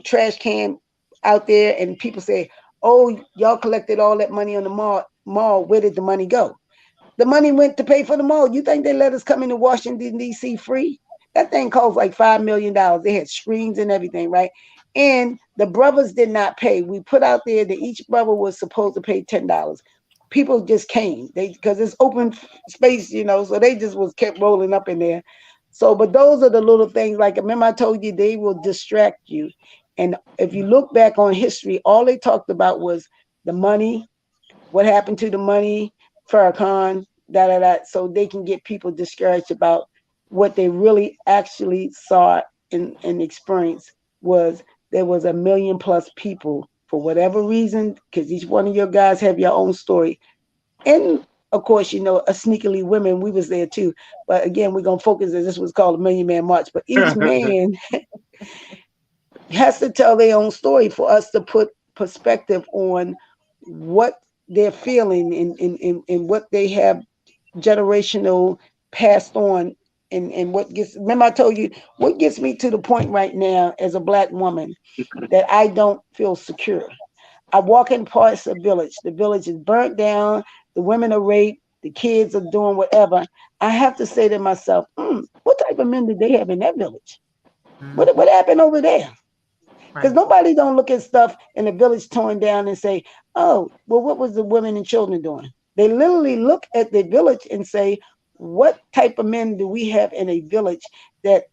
trash can out there and people say, oh, y'all collected all that money on the mall, where did the money go? The money went to pay for the mall. You think they let us come into Washington, D.C. free? That thing cost like $5 million. They had screens and everything, right? And the brothers did not pay. We put out there that each brother was supposed to pay $10. People just came, because it's open space, so they just was kept rolling up in there. So, but those are the little things. Like, remember I told you they will distract you. And if you look back on history, all they talked about was the money, what happened to the money, Farrakhan, da da da. So they can get people discouraged about what they really actually saw and experienced was there was 1 million+ people for whatever reason, because each one of your guys have your own story. And of course, a sneakily women, we was there too. But again, we're gonna focus as this was called a Million Man March. But each man has to tell their own story for us to put perspective on what they're feeling and what they have generational passed on and what gets, remember I told you what gets me to the point right now as a black woman that I don't feel secure. I walk in parts of the village is burnt down, the women are raped, the kids are doing whatever. I have to say to myself, what type of men did they have in that village? What happened over there? Because Right. nobody don't look at stuff in the village torn down and say, oh, well, what was the women and children doing? They literally look at the village and say, what type of men do we have in a village that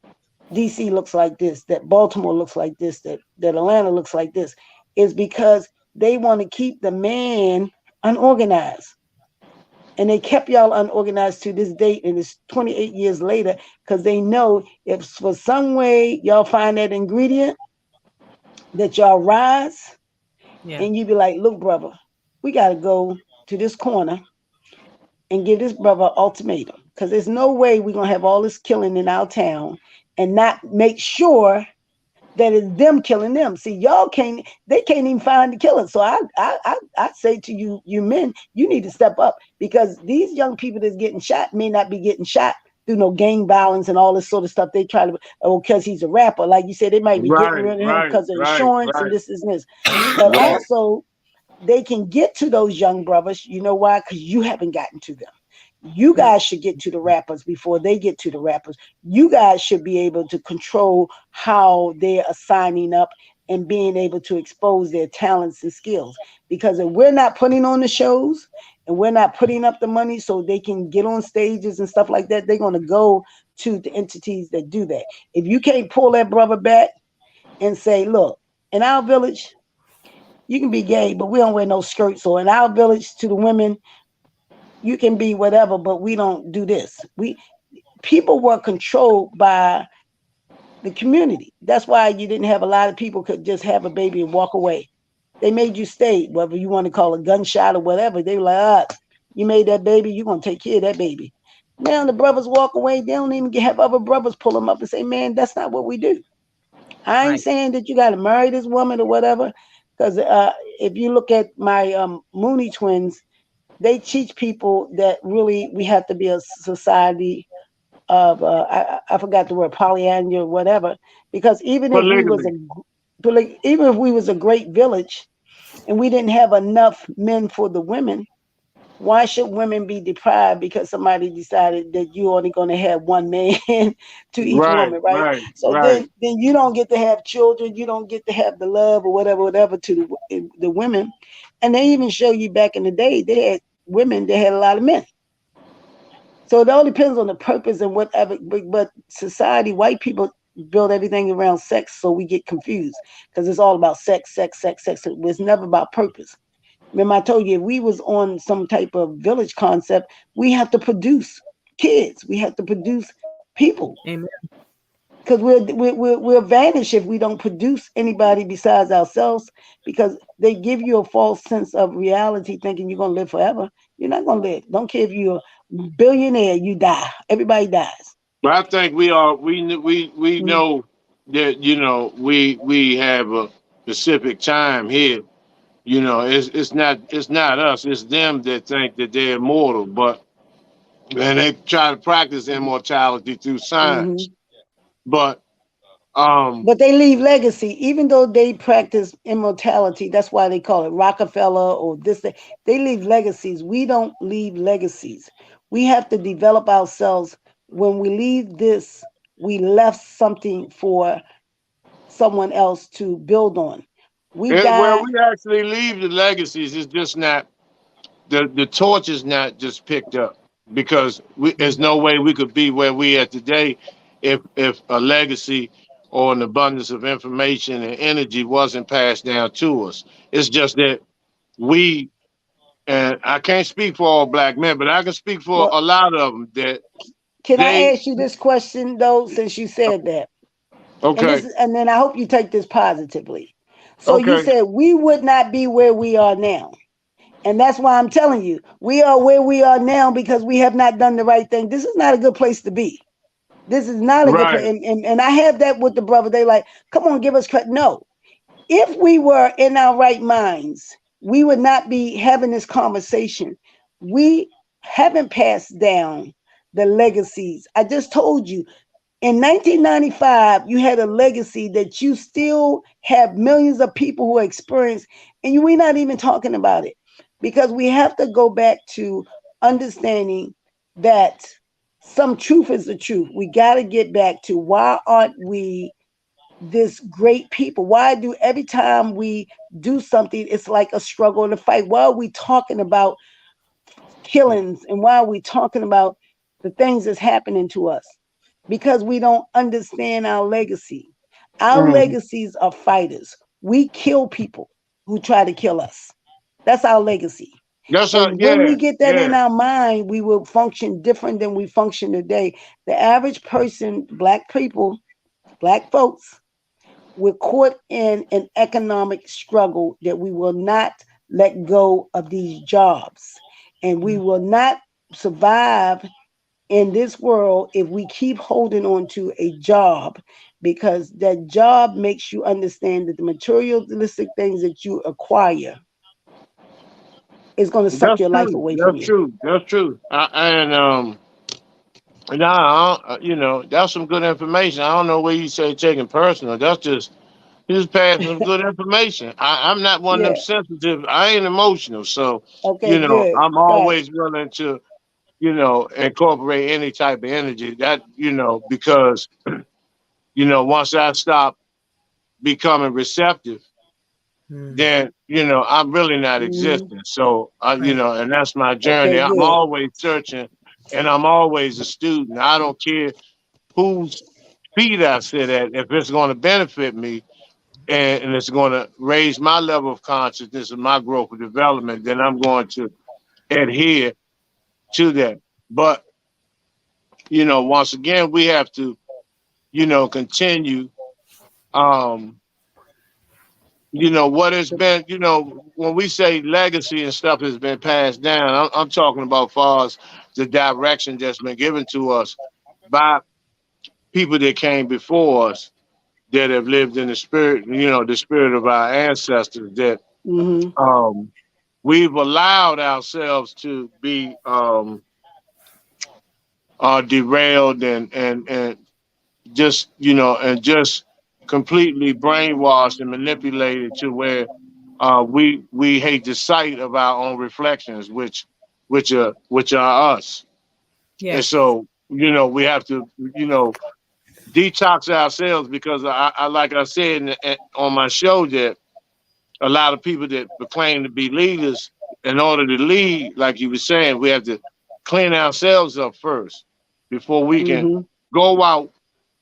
DC looks like this, that Baltimore looks like this, that Atlanta looks like this? Is because they want to keep the man unorganized. And they kept y'all unorganized to this date, and it's 28 years later, because they know if for some way y'all find that ingredient, that y'all rise Yeah. and you be like, look, brother, we got to go to this corner and give this brother an ultimatum. Because there's no way we're going to have all this killing in our town and not make sure that it's them killing them. See, they can't even find the killer. So I say to you men, you need to step up, because these young people that's getting shot may not be getting shot through no gang violence and all this sort of stuff. They try to, because he's a rapper. Like you said, they might be getting Right, rid of him right, because of right, insurance and right, this and this. But right. also, they can get to those young brothers. You know why? Because you haven't gotten to them. You guys should get to the rappers before they get to the rappers. You guys should be able to control how they are signing up and being able to expose their talents and skills. Because if we're not putting on the shows and we're not putting up the money so they can get on stages and stuff like that, they're going to go to the entities that do that. If you can't pull that brother back and say, look, in our village, you can be gay, but we don't wear no skirts. Or in our village, to the women, you can be whatever, but we don't do this. People were controlled by the community. That's why you didn't have a lot of people could just have a baby and walk away. They made you stay, whether you want to call a gunshot or whatever. They were like, you made that baby, you're gonna take care of that baby. Now the brothers walk away, they don't even have other brothers pull them up and say, man, that's not what we do. I ain't Right. saying that you got to marry this woman or whatever, because if you look at my Mooney twins, they teach people that really we have to be a society of I forgot the word, polyandry or whatever, because Polygamy. even if we was a great village and we didn't have enough men for the women, why should women be deprived because somebody decided that you're only going to have one man to each Right, woman, right? right, So right. then you don't get to have children, you don't get to have the love or whatever to the women. And they even show you back in the day, they had women, they had a lot of men. So it all depends on the purpose and whatever. But society, white people build everything around sex, so we get confused because it's all about sex, sex, sex, sex. It's never about purpose. Remember, I told you if we was on some type of village concept, we have to produce kids. We have to produce people Amen. because we'll vanish if we don't produce anybody besides ourselves, because they give you a false sense of reality thinking you're going to live forever. You're not going to live. Don't care if you're a billionaire, you die. Everybody dies. But I think we Mm-hmm. know that we have a specific time here. It's not us. It's them that think that they're immortal, but and they try to practice immortality through Mm-hmm. science. But um, But they leave legacy, even though they practice immortality. That's why they call it Rockefeller or this. They leave legacies. We don't leave legacies. We have to develop ourselves. When we leave this, we left something for someone else to build on. We well, die. we actually leave the legacies. It's just not the torch is not just picked up because there's no way we could be where we are today if a legacy or an abundance of information and energy wasn't passed down to us. It's just that we, and I can't speak for all black men, but I can speak for Well, a lot of them that can I they ask you this question though, since you said that? And okay, and then I hope you take this positively. So you okay, said we would not be where we are now. And that's why I'm telling you, we are where we are now because we have not done the right thing. This is not a good place to be. This is not a good right, place. And I have that with the brother. They like, come on, give us credit. No, if we were in our right minds, we would not be having this conversation. We haven't passed down the legacies. I just told you in 1995, you had a legacy that you still have millions of people who experience, and we're not even talking about it because we have to go back to understanding that some truth is the truth. We got to get back to why aren't we this great people? Why do every time we do something, it's like a struggle and a fight? Why are we talking about killings and why are we talking about the things that's happening to us? Because we don't understand our legacy. Our mm, legacies are fighters. We kill people who try to kill us. That's our legacy. that's And when yeah, we get that in yeah, our mind, we will function different than we function today. The average person, black people, black folks, we're caught in an economic struggle that we will not let go of these jobs. And we will not survive in this world if we keep holding on to a job because that job makes you understand that the materialistic things that you acquire is going to suck that's your life true, away from that's you. true, that's true. And nah, that's some good information. I don't know where you say taking personal. That's just you just passing some good information. I'm not one of them Yeah. sensitive. I ain't emotional, so Okay, good. I'm Right. always willing to incorporate any type of energy that because once I stop becoming receptive, Mm, then I'm really not Hmm. existing. So right. and that's my Okay, journey. I'm good. always searching, and I'm always a student. I don't care whose feet I sit at if it's going to benefit me and it's going to raise my level of consciousness and my growth and development, then I'm going to adhere to that. But once again, we have to continue. Um, what has been, when we say legacy and stuff has been passed down, I'm talking about far as the direction that's been given to us by people that came before us that have lived in the spirit, the spirit of our ancestors that Hmm. um, we've allowed ourselves to be derailed and just and just completely brainwashed and manipulated to where we hate the sight of our own reflections, which are us. And Yes. so we have to detox ourselves because I like I said on my show that a lot of people that proclaim to be leaders, in order to lead, like you were saying, we have to clean ourselves up first before we can Hmm. go out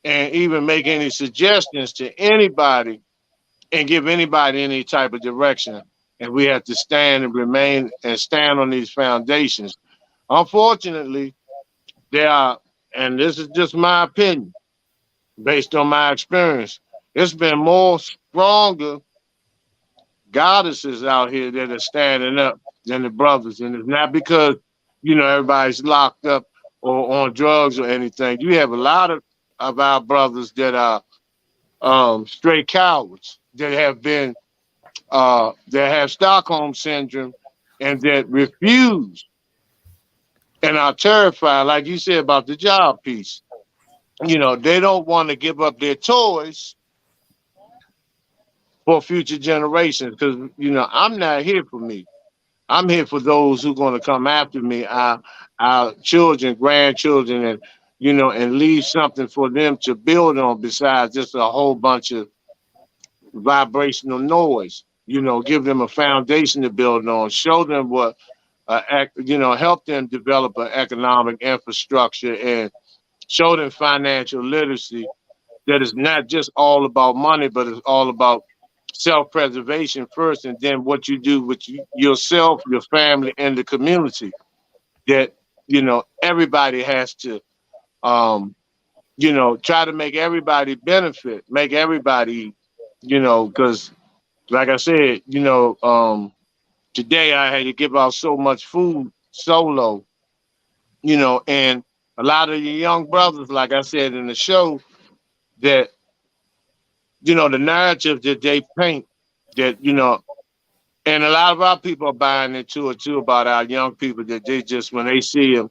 and even make any suggestions to anybody and give anybody any type of direction. And we have to stand and remain and stand on these foundations. Unfortunately, there are, and this is just my opinion based on my experience, it's been more stronger goddesses out here that are standing up than the brothers. And it's not because, everybody's locked up or on drugs or anything. You have a lot of our brothers that are straight cowards that have been that have Stockholm syndrome and that refuse and are terrified, like you said about the job piece. They don't want to give up their toys for future generations because I'm not here for me. I'm here for those who are going to come after me, our children, grandchildren, and and leave something for them to build on besides just a whole bunch of vibrational noise. Give them a foundation to build on. Show them help them develop an economic infrastructure and show them financial literacy, that is not just all about money, but it's all about self-preservation first, and then what you do with yourself, your family, and the community. That everybody has to, um, try to make everybody benefit, make everybody, because like I said, today I had to give out so much food solo, and a lot of the young brothers, like I said in the show, that the narrative that they paint, that and a lot of our people are buying into it too, about our young people, that they just, when they see them,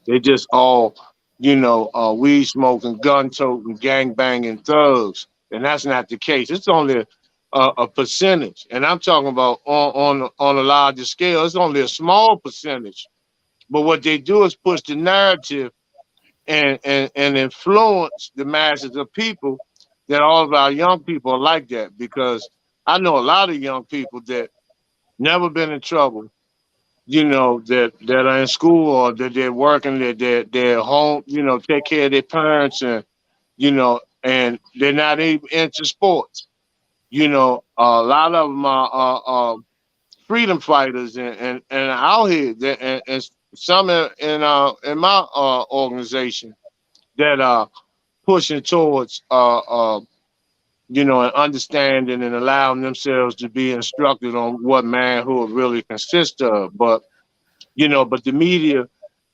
they just all weed smoking, gun toting, gang banging thugs, and that's not the case. It's only a percentage, and I'm talking about on a larger scale. It's only a small percentage, but what they do is push the narrative and influence the masses of people, that all of our young people are like that. Because I know a lot of young people that never been in trouble, that are in school, or that they're working, that they're home, take care of their parents, and they're not even into sports. A lot of them are freedom fighters, and out here, and some in my organization, that are pushing towards and understanding and allowing themselves to be instructed on what manhood really consists of. But the media,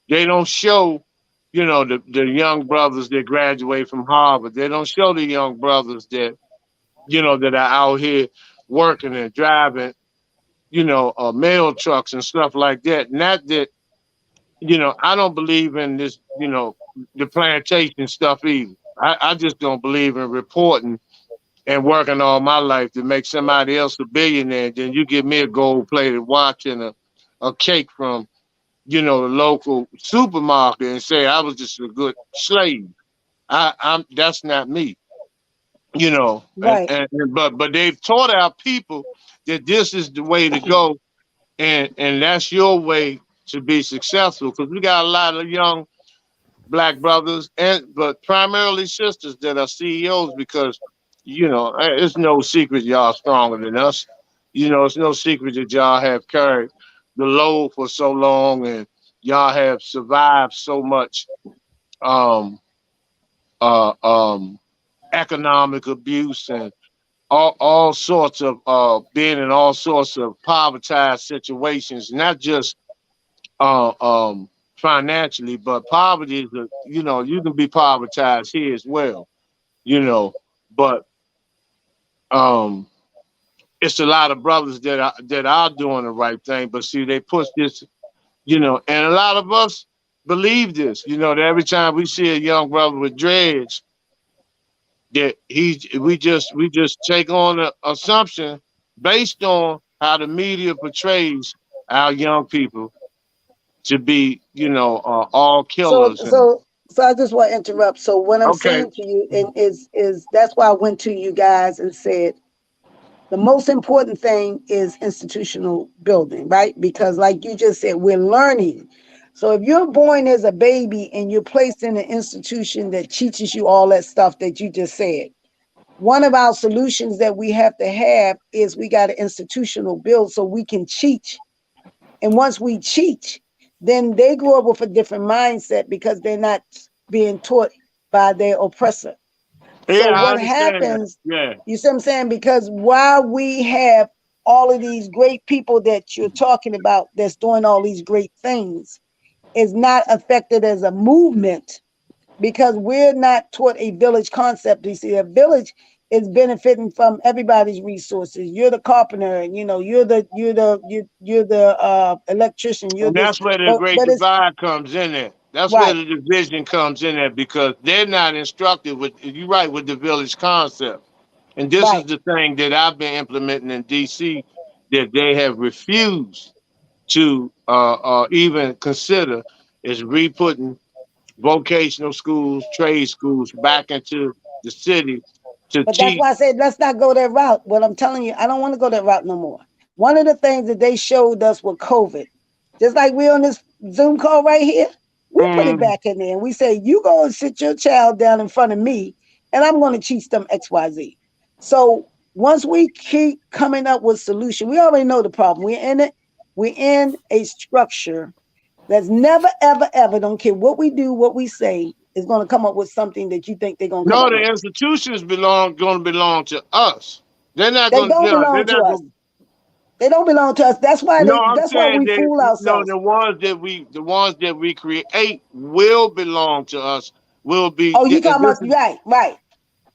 they don't show, the young brothers that graduate from Harvard. They don't show the young brothers that, that are out here working and driving, mail trucks and stuff like that. Not that, I don't believe in this, the plantation stuff either. I just don't believe in reporting and working all my life to make somebody else a billionaire. Then you give me a gold plated watch and a cake from, the local supermarket, and say I was just a good slave. I'm That's not me, Right. but they've taught our people that this is the way to go, and that's your way to be successful. Because we got a lot of young black brothers, but primarily sisters, that are CEOs. Because it's no secret y'all stronger than us. It's no secret that y'all have carried the load for so long, and y'all have survived so much um uh um economic abuse, and all sorts of being in all sorts of povertized situations, not just uh um financially, but poverty is you can be povertized here as well, you know but um it's a lot of brothers that are doing the right thing. But see, they push this, and a lot of us believe this, that every time we see a young brother with dreads, that we just take on an assumption based on how the media portrays our young people to be, all So killers. And so so I just want to interrupt. So what I'm okay, saying to you, and is that's why I went to you guys and said the most important thing is institutional building, right? Because like you just said, we're learning. So if you're born as a baby and you're placed in an institution that teaches you all that stuff that you just said, one of our solutions that we have to have is we got an institutional build so we can teach. And once we teach, then they grow up with a different mindset because they're not being taught by their oppressor. yeah, So I what understand that. happens, Yeah, you see what I'm saying? Because while we have all of these great people that you're talking about that's doing all these great things, is not affected as a movement because we're not taught a village concept. You see, a village is benefiting from everybody's resources. You're the carpenter, and you're the electrician. You're and this, that's where the great but it's divide comes in at. That's where right, the division comes in at, because they're not instructed with, you're right, with the village concept. And this is right. the thing that I've been implementing in DC, that they have refused to even consider, is re-putting vocational schools, trade schools back into the city to But that's teach. why I said let's not go that route. What I'm telling you, I don't want to go that route no more. One of the things that they showed us with COVID, just like we're on this Zoom call right here, We put it back in there and we say, you go and sit your child down in front of me and I'm going to teach them XYZ. So once we keep coming up with solution, we already know the problem. We're in it. We're in a structure that's never, ever, ever, don't care what we do, what we say, is going to come up with something that you think they're going to come No, up the with. institutions going to belong to us. They're not They going. don't They're belong to not us. going. They don't belong to us. That's why No, I'm that's why saying we that fool no, ourselves. the ones that we create will belong to us. Will be Oh, you talking this about is right, right.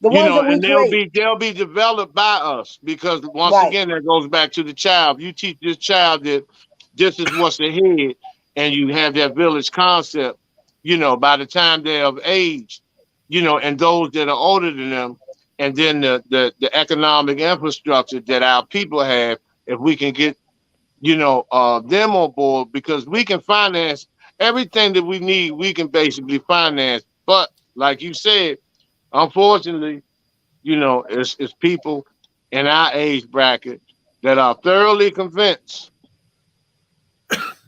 The ones that we and create. they'll be developed by us because once Right. again that goes back to the child. You teach this child that this is what's ahead, and you have that village concept. By the time they're of age, and those that are older than them, and then the economic infrastructure that our people have. If we can get them on board, because we can finance everything that we need, we can basically finance. But like you said, unfortunately, it's people in our age bracket that are thoroughly convinced,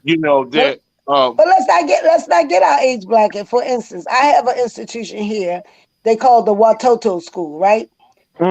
But that but let's not get our age bracket. For instance, I have an institution here. They call the Watoto School, right?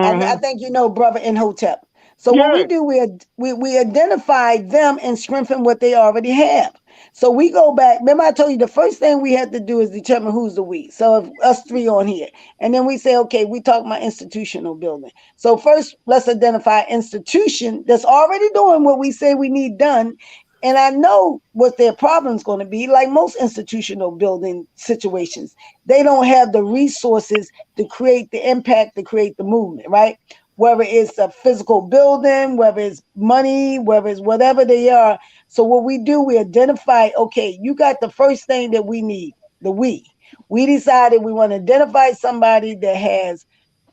And I mhm. think you know Brother Inhotep. So what we Yeah, do, we identify them and strengthen what they already have. So we go back. Remember, I told you the first thing we had to do is determine who's the we. So if us three on here, and then we say, okay, we talk about institutional building. So first, let's identify institution that's already doing what we say we need done. And I know what their problem's going to be. Like most institutional building situations, they don't have the resources to create the impact, to create the movement, right? Whether it's a physical building, whether it's money, whether it's whatever they are. So what we do, we identify, okay, you got the first thing that we need, the we. We decided we want to identify somebody that has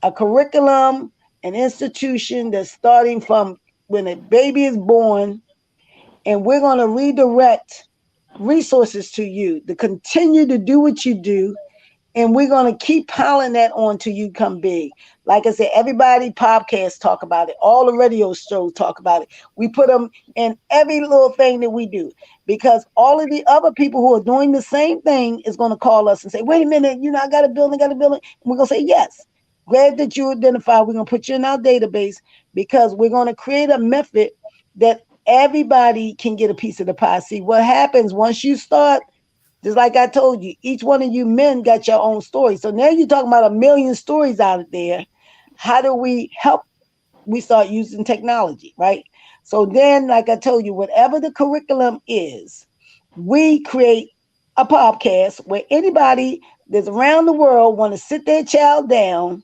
a curriculum, an institution that's starting from when a baby is born, and we're going to redirect resources to you to continue to do what you do, and we're going to keep piling that on till you come big. Like I said, everybody podcasts talk about it. All the radio shows talk about it. We put them in every little thing that we do, because all of the other people who are doing the same thing is going to call us and say, wait a minute, I got a building, got a building. And we're going to say, yes. Glad that you identify. We're going to put you in our database, because we're going to create a method that everybody can get a piece of the pie. See what happens once you start. Just like I told you, each one of you men got your own story. So now you're talking about a million stories out there. How do we help? We start using technology, right? So then, like I told you, whatever the curriculum is, we create a podcast where anybody that's around the world want to sit their child down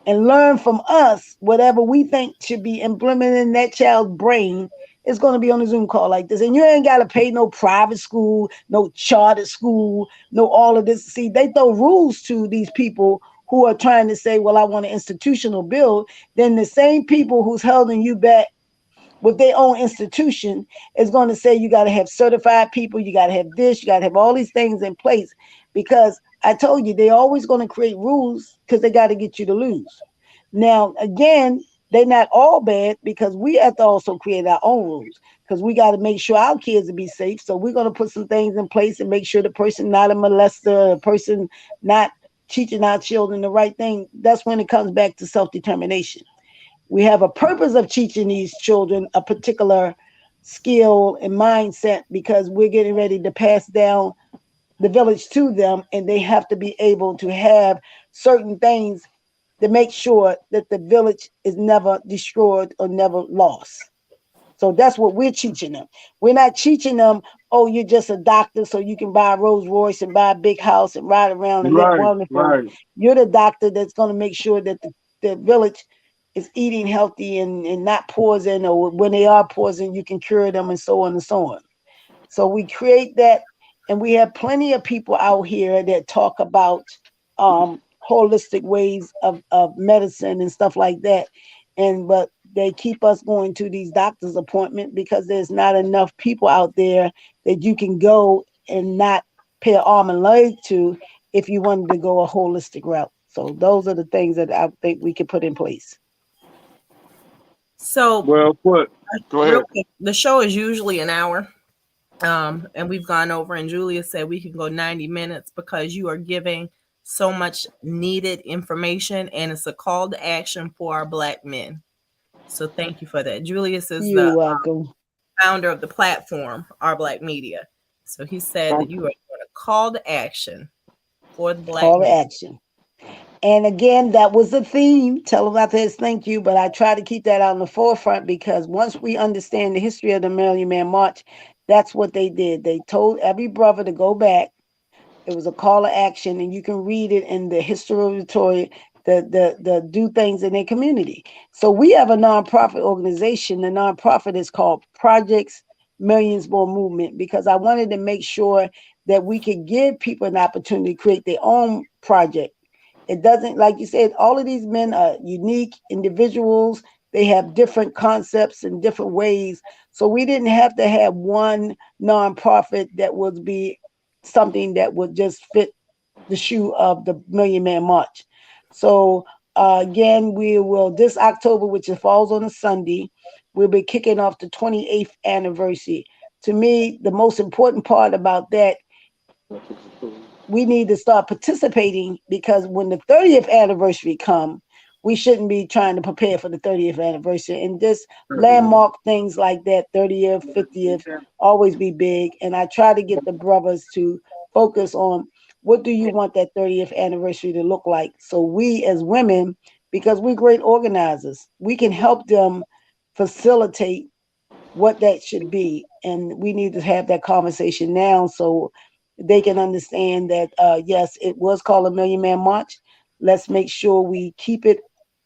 and learn from us whatever we think should be implemented in that child's brain. Is going to be on a Zoom call like this. And you ain't got to pay no private school, no charter school, no all of this. See, they throw rules to these people who are trying to say, well, I want an institutional build. Then the same people who's holding you back with their own institution is going to say you got to have certified people, you got to have this, you got to have all these things in place, because I told you they're always going to create rules because they got to get you to lose. Now, again, they're not all bad, because we have to also create our own rules, because we got to make sure our kids will be safe. So we're going to put some things in place and make sure the person not a molester, the person not teaching our children the right thing. That's when it comes back to self-determination. We have a purpose of teaching these children a particular skill and mindset, because we're getting ready to pass down the village to them, and they have to be able to have certain things to make sure that the village is never destroyed or never lost. So that's what we're teaching them. We're not teaching them, oh, you're just a doctor, so you can buy a Rolls Royce and buy a big house and ride around and live Right, wonderful. right. You're the doctor that's going to make sure that the village is eating healthy and not poison, or when they are poison, you can cure them, and so on and so on. So we create that, and we have plenty of people out here that talk about holistic ways of medicine and stuff like that. But they keep us going to these doctor's appointments because there's not enough people out there that you can go and not pay an arm and leg to if you wanted to go a holistic route. So those are the things that I think we can put in place. So, Well put. Go real ahead. quick, the show is usually an hour. And we've gone over, and Julia said we can go 90 minutes because you are giving so much needed information, and it's a call to action for our Black men. So thank you for that. Julius is You're the welcome. founder of the platform, Our Black Media. So he said that you are doing a call to action for the Black Call to men. action. And again, that was the theme. Tell them after this, thank you. But I try to keep that on the forefront because once we understand the history of the Million Man March, that's what they did. They told every brother to go back. It was a call to action, and you can read it in the history, the do things in their community. So we have a nonprofit organization. The nonprofit is called Projects Millions More Movement because I wanted to make sure that we could give people an opportunity to create their own project. It doesn't, like you said, all of these men are unique individuals. They have different concepts and different ways. So we didn't have to have one nonprofit that would be something that would just fit the shoe of the Million Man March. So again, we will this October, which falls on a Sunday, we'll be kicking off the 28th anniversary. To me, the most important part about that, we need to start participating because when the 30th anniversary come, we shouldn't be trying to prepare for the 30th anniversary and just landmark things like that. 30th, 50th always be big, and I try to get the brothers to focus on what do you want that 30th anniversary to look like. So we as women, because we're great organizers, we can help them facilitate what that should be. And we need to have that conversation now so they can understand that, yes, it was called a Million Man March. Let's make sure we keep it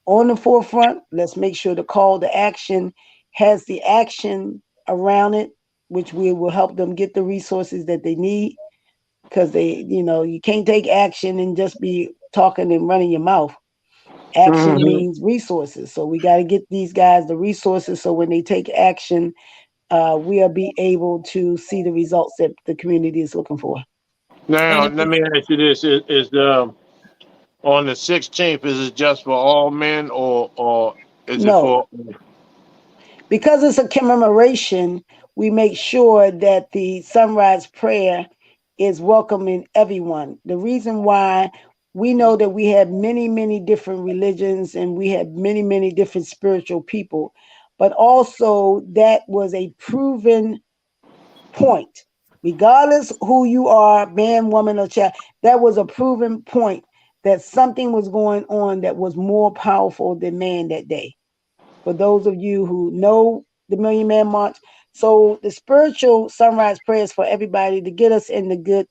on the forefront. Let's make sure the call to action has the action around it, which we will help them get the resources that they need. Because you can't take action and just be talking and running your mouth. Action Mm-hmm. means resources. So we got to get these guys the resources so when they take action, we'll be able to see the results that the community is looking for. Now, And if let it's me ask you this: is the on the 16th? Is it just for all men, or is it No, for? because it's a commemoration, we make sure that the sunrise prayer is welcoming everyone. The reason why we know that we have many, many different religions and we have many, many different spiritual people, but also that was a proven point. Regardless who you are, man, woman, or child, that was a proven point that something was going on that was more powerful than man that day. For those of you who know the Million Man March, so the spiritual sunrise prayers for everybody to get us in the good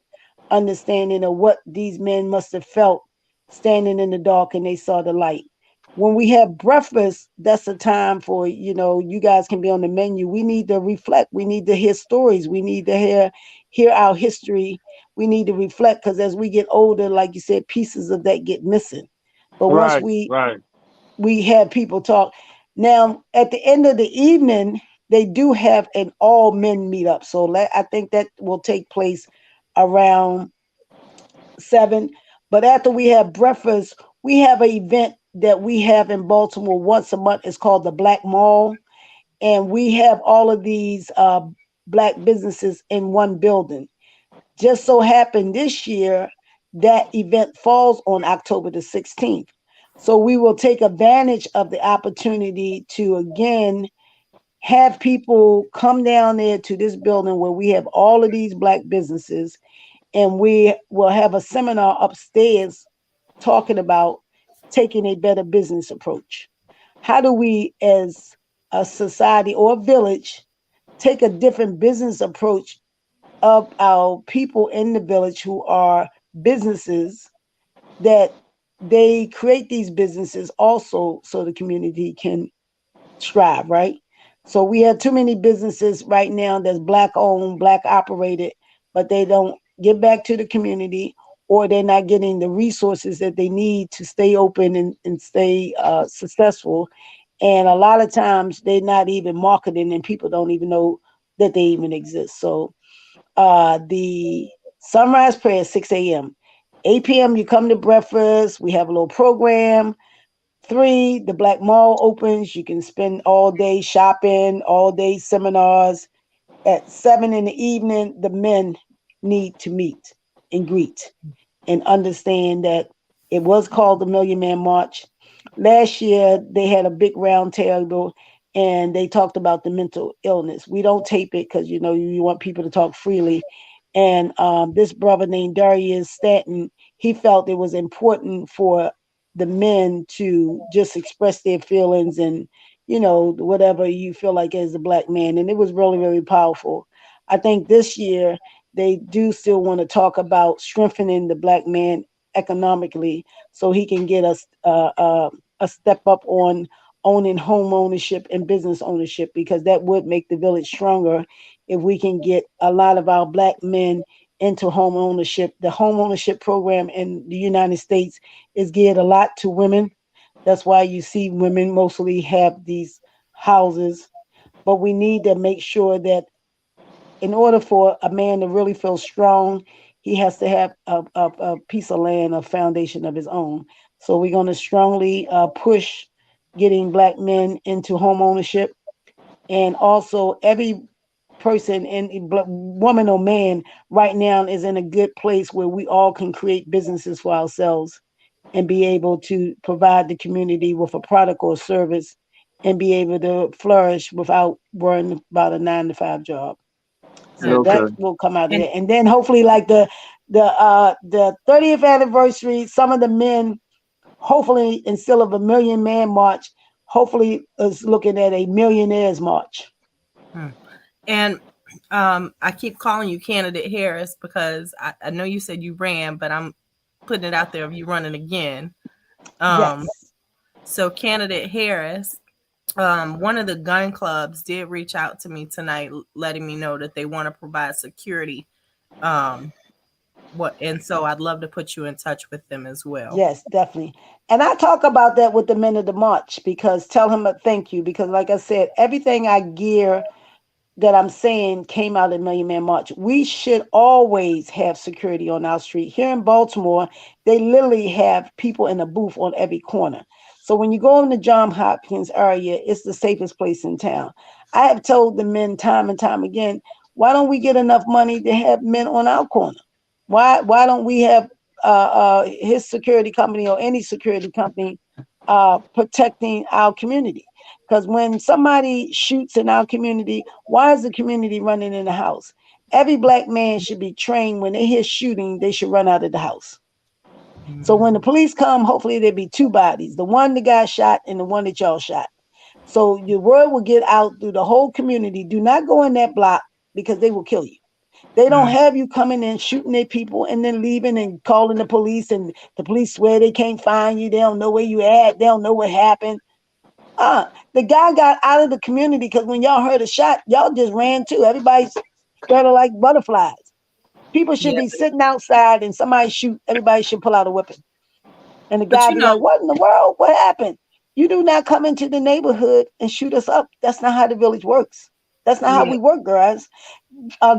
understanding of what these men must have felt standing in the dark and they saw the light. When we have breakfast, that's a time for, you guys can be on the menu. We need to reflect. We need to hear stories. We need to hear our history. We need to reflect because as we get older, like you said, pieces of that get missing. But once Right, we right. we have people talk. Now, at the end of the evening, they do have an all men meetup. So I think that will take place around 7. But after we have breakfast, we have an event that we have in Baltimore once a month. It's called the Black Mall. And we have all of these Black businesses in one building. Just so happened this year, that event falls on October the 16th. So we will take advantage of the opportunity to again have people come down there to this building where we have all of these Black businesses, and we will have a seminar upstairs talking about taking a better business approach. How do we, as a society or a village, take a different business approach of our people in the village who are businesses that they create these businesses also so the community can strive, right? So we have too many businesses right now that's Black owned, Black operated, but they don't give back to the community or they're not getting the resources that they need to stay open and stay successful. And a lot of times they're not even marketing and people don't even know that they even exist. So the sunrise prayer is 6 a.m. 8 p.m. you come to breakfast. We have a little program. 3, the Black Mall opens. You can spend all day shopping, all day seminars. At 7 in the evening, the men need to meet and greet and understand that it was called the Million Man March. Last year, they had a big round table and they talked about the mental illness. We don't tape it because you want people to talk freely. And this brother named Darius Stanton, he felt it was important for the men to just express their feelings and whatever you feel like as a black man. And it was really, really powerful. I think this year they do still want to talk about strengthening the black man economically so he can get a step up on owning home ownership and business ownership, because that would make the village stronger if we can get a lot of our black men into home ownership. The home ownership program in the United States is geared a lot to women. That's why you see women mostly have these houses. But we need to make sure that in order for a man to really feel strong, he has to have a piece of land, a foundation of his own. So we're going to strongly push getting black men into home ownership. And also, every person and woman or man right now is in a good place where we all can create businesses for ourselves and be able to provide the community with a product or service and be able to flourish without worrying about a 9 to 5 job. So Mm. that Okay. will come out of And there. And then hopefully like the 30th anniversary, some of the men, hopefully instead of a Million Man March, hopefully is looking at a Millionaires March. mm. And I keep calling you candidate Harris because I know you said you ran, but I'm putting it out there if you running again. Um, Yes. so candidate Harris, one of the gun clubs did reach out to me tonight, letting me know that they want to provide security. Um, and so I'd love to put you in touch with them as well. Yes, definitely. And I talk about that with the men of the march, because tell him a thank you, because like I said, everything I gear that I'm saying came out of Million Man March. We should always have security on our street. Here in Baltimore, they literally have people in a booth on every corner. So when you go in the John Hopkins area, it's the safest place in town. I have told the men time and time again, why don't we get enough money to have men on our corner? Why don't we have his security company or any security company protecting our community? Because when somebody shoots in our community, why is the community running in the house? Every black man should be trained when they hear shooting, they should run out of the house. So when the Mm. police come, hopefully there'll be two bodies, the one that got shot and the one that y'all shot. So your word will get out through the whole community. Do not go in that block because they will kill you. They don't Mm. have you coming in shooting their people and then leaving and calling the police, and the police swear they can't find you. They don't know where you at. They don't know what happened. The guy got out of the community because when y'all heard a shot, y'all just ran too. Everybody's scared like butterflies. People should Yeah, be sitting outside and somebody shoot. Everybody should pull out a weapon. And the but guy be like, "What in the world? What happened?" You do not come into the neighborhood and shoot us up. That's not how the village works. That's not how yeah, we work, guys.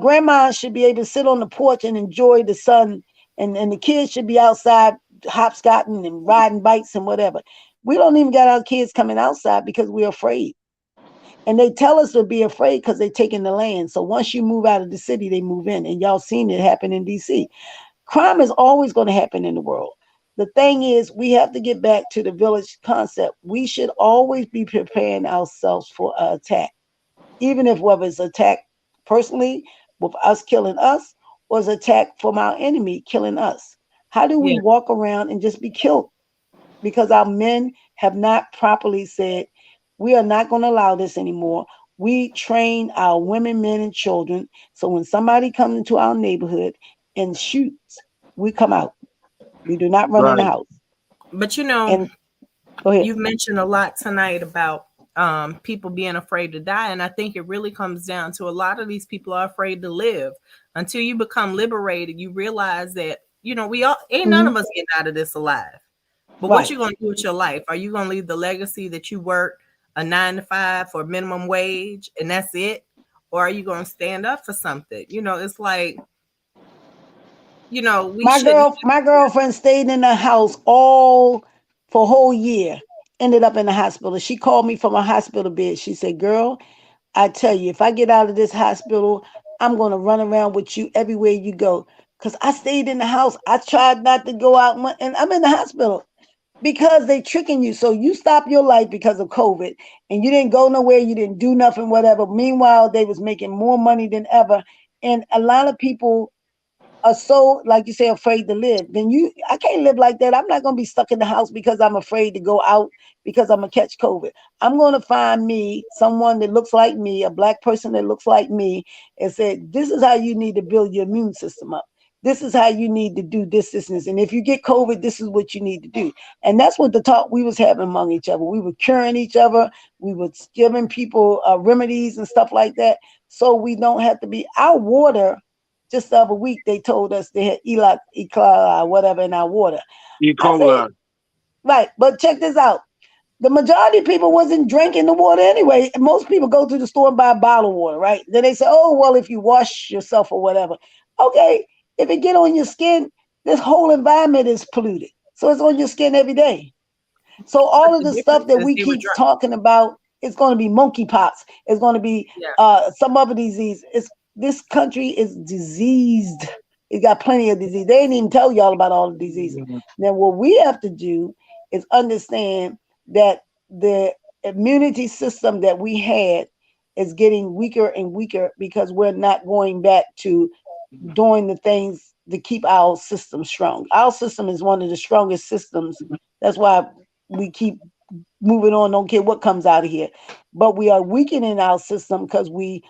Grandma should be able to sit on the porch and enjoy the sun, and the kids should be outside hopscotching and riding bikes and whatever. We don't even got our kids coming outside because we're afraid. And they tell us to be afraid because they're taking the land. So once you move out of the city, they move in. And y'all seen it happen in DC. Crime is always going to happen in the world. The thing is, we have to get back to the village concept. We should always be preparing ourselves for an attack, even if whether it's attack personally with us killing us or it's attack from our enemy killing us. How do we yeah, walk around and just be killed? Because our men have not properly said, we are not going to allow this anymore. We train our women, men, and children. So when somebody comes into our neighborhood and shoots, we come out. We do not run in the Right. house. but And go ahead. you've mentioned a lot tonight about people being afraid to die, and I think it really comes down to a lot of these people are afraid to live. Until you become liberated, you realize that we all ain't none Mhm. of us getting out of this alive. But what Right. you gonna do with your life? Are you gonna leave the legacy that you worked a 9 to 5 for minimum wage and that's it, or are you gonna stand up for something? It's like we shouldn't. My girlfriend stayed in the house all for a whole year. Ended up in the hospital. She called me from a hospital bed. She said, "Girl, I tell you, if I get out of this hospital, I'm going to run around with you everywhere you go. Because I stayed in the house. I tried not to go out, and I'm in the hospital because they tricking you. So you stop your life because of COVID, and you didn't go nowhere. You didn't do nothing, whatever. Meanwhile, they was making more money than ever. And a lot of people are so, like you say, afraid to live. Then I can't live like that. I'm not going to be stuck in the house because I'm afraid to go out because I'm going to catch COVID. I'm going to find me someone that looks like me, a black person that looks like me, and say, this is how you need to build your immune system up. This is how you need to do this. And if you get COVID, this is what you need to do. And that's what the talk we was having among each other. We were curing each other. We were giving people remedies and stuff like that. So we don't have to be, our water, just the other week, they told us they had E. coli, whatever, in our water. E. I said, coli. right, but check this out. The majority of people wasn't drinking the water anyway. Most people go to the store and buy bottled water, right? Then they say, oh, well, if you wash yourself or whatever. Okay, if it get on your skin, this whole environment is polluted. So it's on your skin every day. So But all of the the stuff difference that is we they were keep talking about, it's going to be monkeypox. It's going to be yeah, some other disease. This country is diseased. It got plenty of disease. They didn't even tell y'all about all the diseases. Now, what we have to do is understand that the immunity system that we had is getting weaker and weaker because we're not going back to doing the things to keep our system strong. Our system is one of the strongest systems. That's why we keep moving on, don't care what comes out of here. But we are weakening our system because we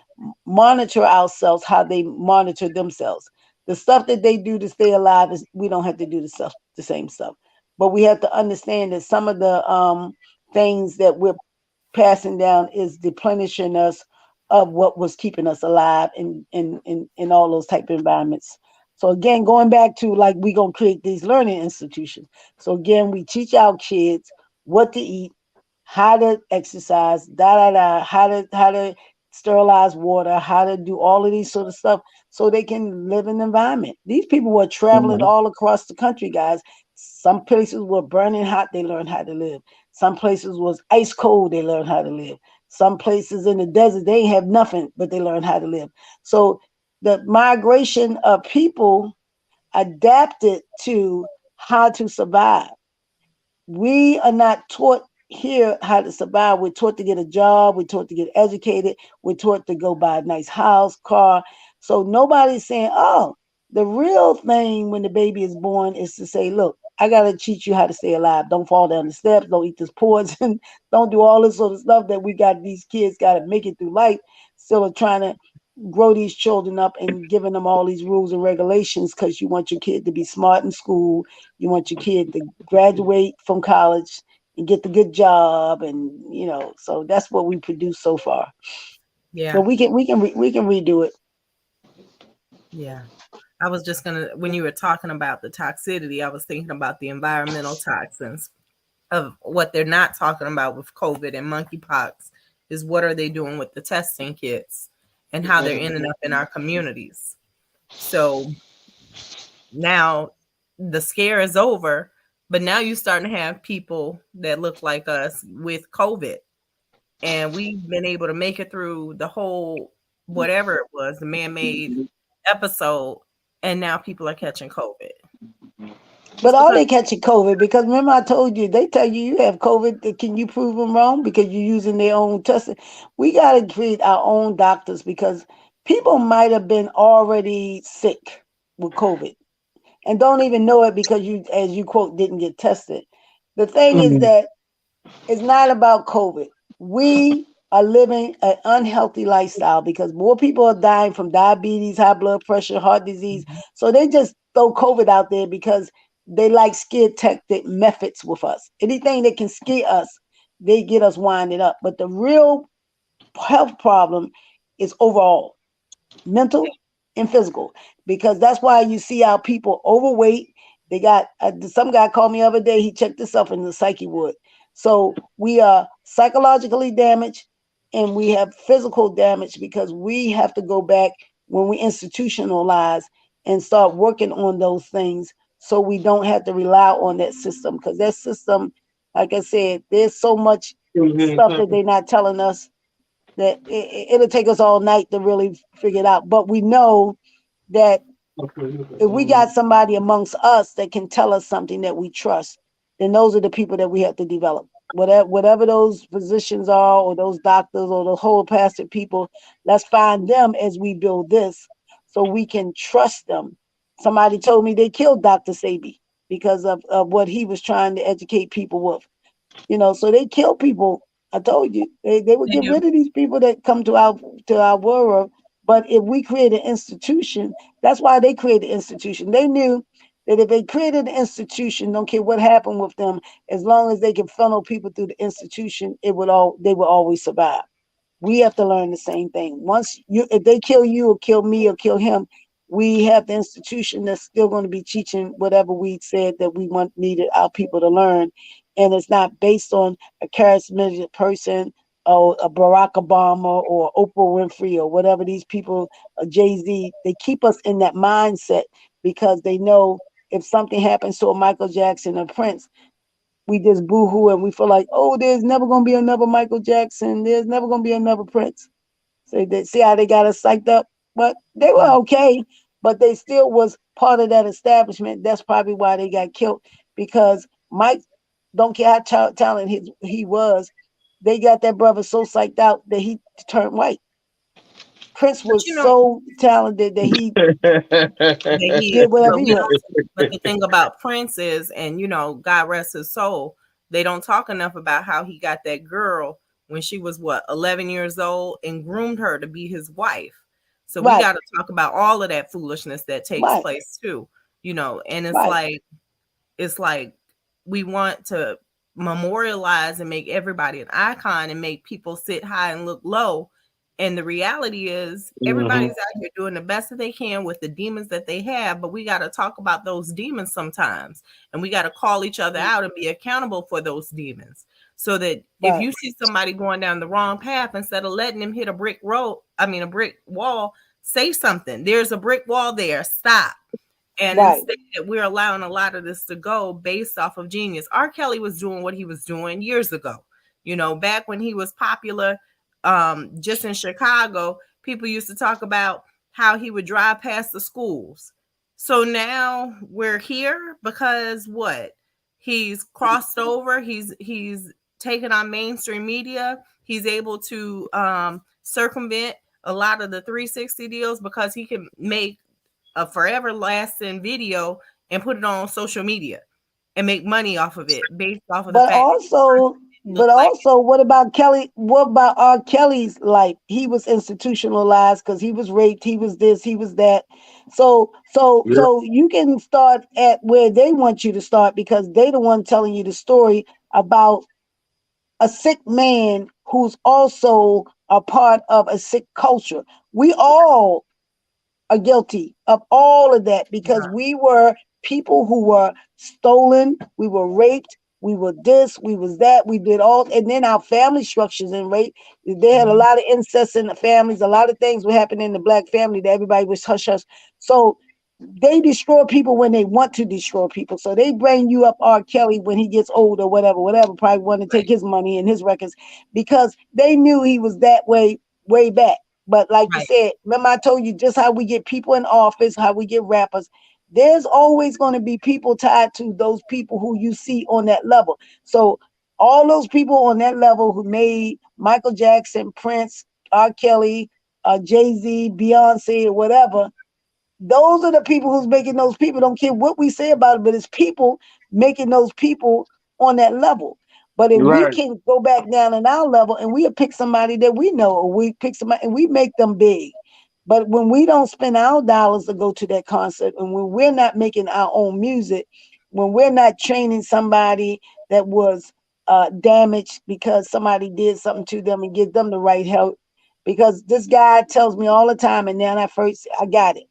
monitor ourselves how they monitor themselves. The stuff that they do to stay alive is we don't have to do the same stuff. But we have to understand that some of the things that we're passing down is replenishing us of what was keeping us alive in all those type of environments. So again, going back to like we gonna create these learning institutions. So again, we teach our kids what to eat, how to exercise, how to sterilize water, how to do all of these sort of stuff so they can live in the environment. These people were traveling all across the country, guys. Some places were burning hot, they learned how to live. Some places was ice cold, they learned how to live. Some places in the desert, they ain't have nothing, but they learned how to live. So the migration of people adapted to how to survive. We are not taught here how to survive. We're taught to get a job. We're taught to get educated. We're taught to go buy a nice house, car. So nobody's saying, oh, the real thing when the baby is born is to say, look, I got to teach you how to stay alive. Don't fall down the steps. Don't eat this poison. Don't do all this sort of stuff that we got. These kids got to make it through life. Still are trying to grow these children up and giving them all these rules and regulations because you want your kid to be smart in school. You want your kid to graduate from college and get the good job, and so that's what we produce so far. But yeah, we can redo it. yeah. I was just gonna when you were talking about the toxicity, I was thinking about the environmental toxins of what they're not talking about with COVID and monkeypox is what are they doing with the testing kits and how they're ending up in our communities. So now the scare is over, but now you're starting to have people that look like us with COVID. And we've been able to make it through the whole whatever it was, the man-made episode, and now people are catching COVID But just are because. they catching COVID? Because remember I told you, they tell you have COVID. Can you prove them wrong because you're using their own testing? We got to create our own doctors because people might have been already sick with COVID and don't even know it because you, as you quote, didn't get tested. The thing is that it's not about COVID. We are living an unhealthy lifestyle because more people are dying from diabetes, high blood pressure, heart disease. So they just throw COVID out there because they like scare tactic methods with us. Anything that can scare us, they get us winded up. But the real health problem is overall mental and physical, because that's why you see our people overweight. They got some guy called me the other day. He checked himself in the psyche ward. So we are psychologically damaged and we have physical damage because we have to go back when we institutionalize and start working on those things so we don't have to rely on that system, because that system, like I said, there's so much stuff that they're not telling us that it'll take us all night to really figure it out. But we know that if we got somebody amongst us that can tell us something that we trust, then those are the people that we have to develop. Whatever those physicians are, or those doctors, or the holistic people, let's find them as we build this, so we can trust them. Somebody told me they killed Dr. Sabi because of what he was trying to educate people with. So they kill people. I told you they would They get do. rid of these people that come to our world. But if we create an institution, that's why they created the institution. They knew that if they created an institution, don't care what happened with them, as long as they can funnel people through the institution, they would always survive. We have to learn the same thing. If they kill you or kill me or kill him, we have the institution that's still going to be teaching whatever we said that we needed our people to learn. And it's not based on a charismatic person or a Barack Obama or Oprah Winfrey or whatever these people, Jay-Z. They keep us in that mindset because they know if something happens to a Michael Jackson or Prince, we just boo-hoo and we feel like, oh, there's never going to be another Michael Jackson. There's never going to be another Prince. So they see how they got us psyched up. But they were okay, but they still was part of that establishment. That's probably why they got killed, because Mike, don't care how talented he was, they got that brother so psyched out that he turned white. Prince But was so talented that he that he, did whatever but he we wanted. don't. But the thing about Prince is, and God rest his soul, they don't talk enough about how he got that girl when she was 11 years old and groomed her to be his wife. So we Right, got to talk about all of that foolishness that takes right, place too. And right. it's like we want to memorialize and make everybody an icon and make people sit high and look low. And the reality is, everybody's Mhm. out here doing the best that they can with the demons that they have, but we got to talk about those demons sometimes. And we got to call each other out and be accountable for those demons. So that if Right, you see somebody going down the wrong path, instead of letting them hit a brick road, a brick wall, say something. There's a brick wall there. Stop. And right. instead, we're allowing a lot of this to go based off of genius. R. Kelly was doing what he was doing years ago. Back when he was popular, just in Chicago, people used to talk about how he would drive past the schools. So now we're here because what? He's crossed over. He's taken on mainstream media. He's able to circumvent a lot of the 360 deals because he can make a forever lasting video and put it on social media and make money off of it based off of the But fact that also, he looked like what about Kelly? What about R. Kelly's life? He was institutionalized because he was raped. He was this. He was that. So, so, Yeah. so you can start at where they want you to start, because they the one telling you the story about a sick man who's also a part of a sick culture. We all are guilty of all of that, because we were people who were stolen, we were raped, we were this, we was that, we did all, and then our family structures and rape. They had a lot of incest in the families, a lot of things were happening in the black family that everybody was hush hush. So they destroy people when they want to destroy people. So they bring you up R. Kelly when he gets old or whatever, probably want to take right, his money and his records, because they knew he was that way back. But like you right, said, remember I told you just how we get people in office, how we get rappers. There's always going to be people tied to those people who you see on that level. So all those people on that level who made Michael Jackson, Prince, R. Kelly, Jay-Z, Beyonce, or whatever, those are the people who's making those people. Don't care what we say about it, but it's people making those people on that level. But if we Right. can go back down in our level and we pick somebody that we know, or we pick somebody and we make them big. But when we don't spend our dollars to go to that concert, and when we're not making our own music, when we're not training somebody that was damaged because somebody did something to them, and give them the right help. Because this guy tells me all the time, and then I got it.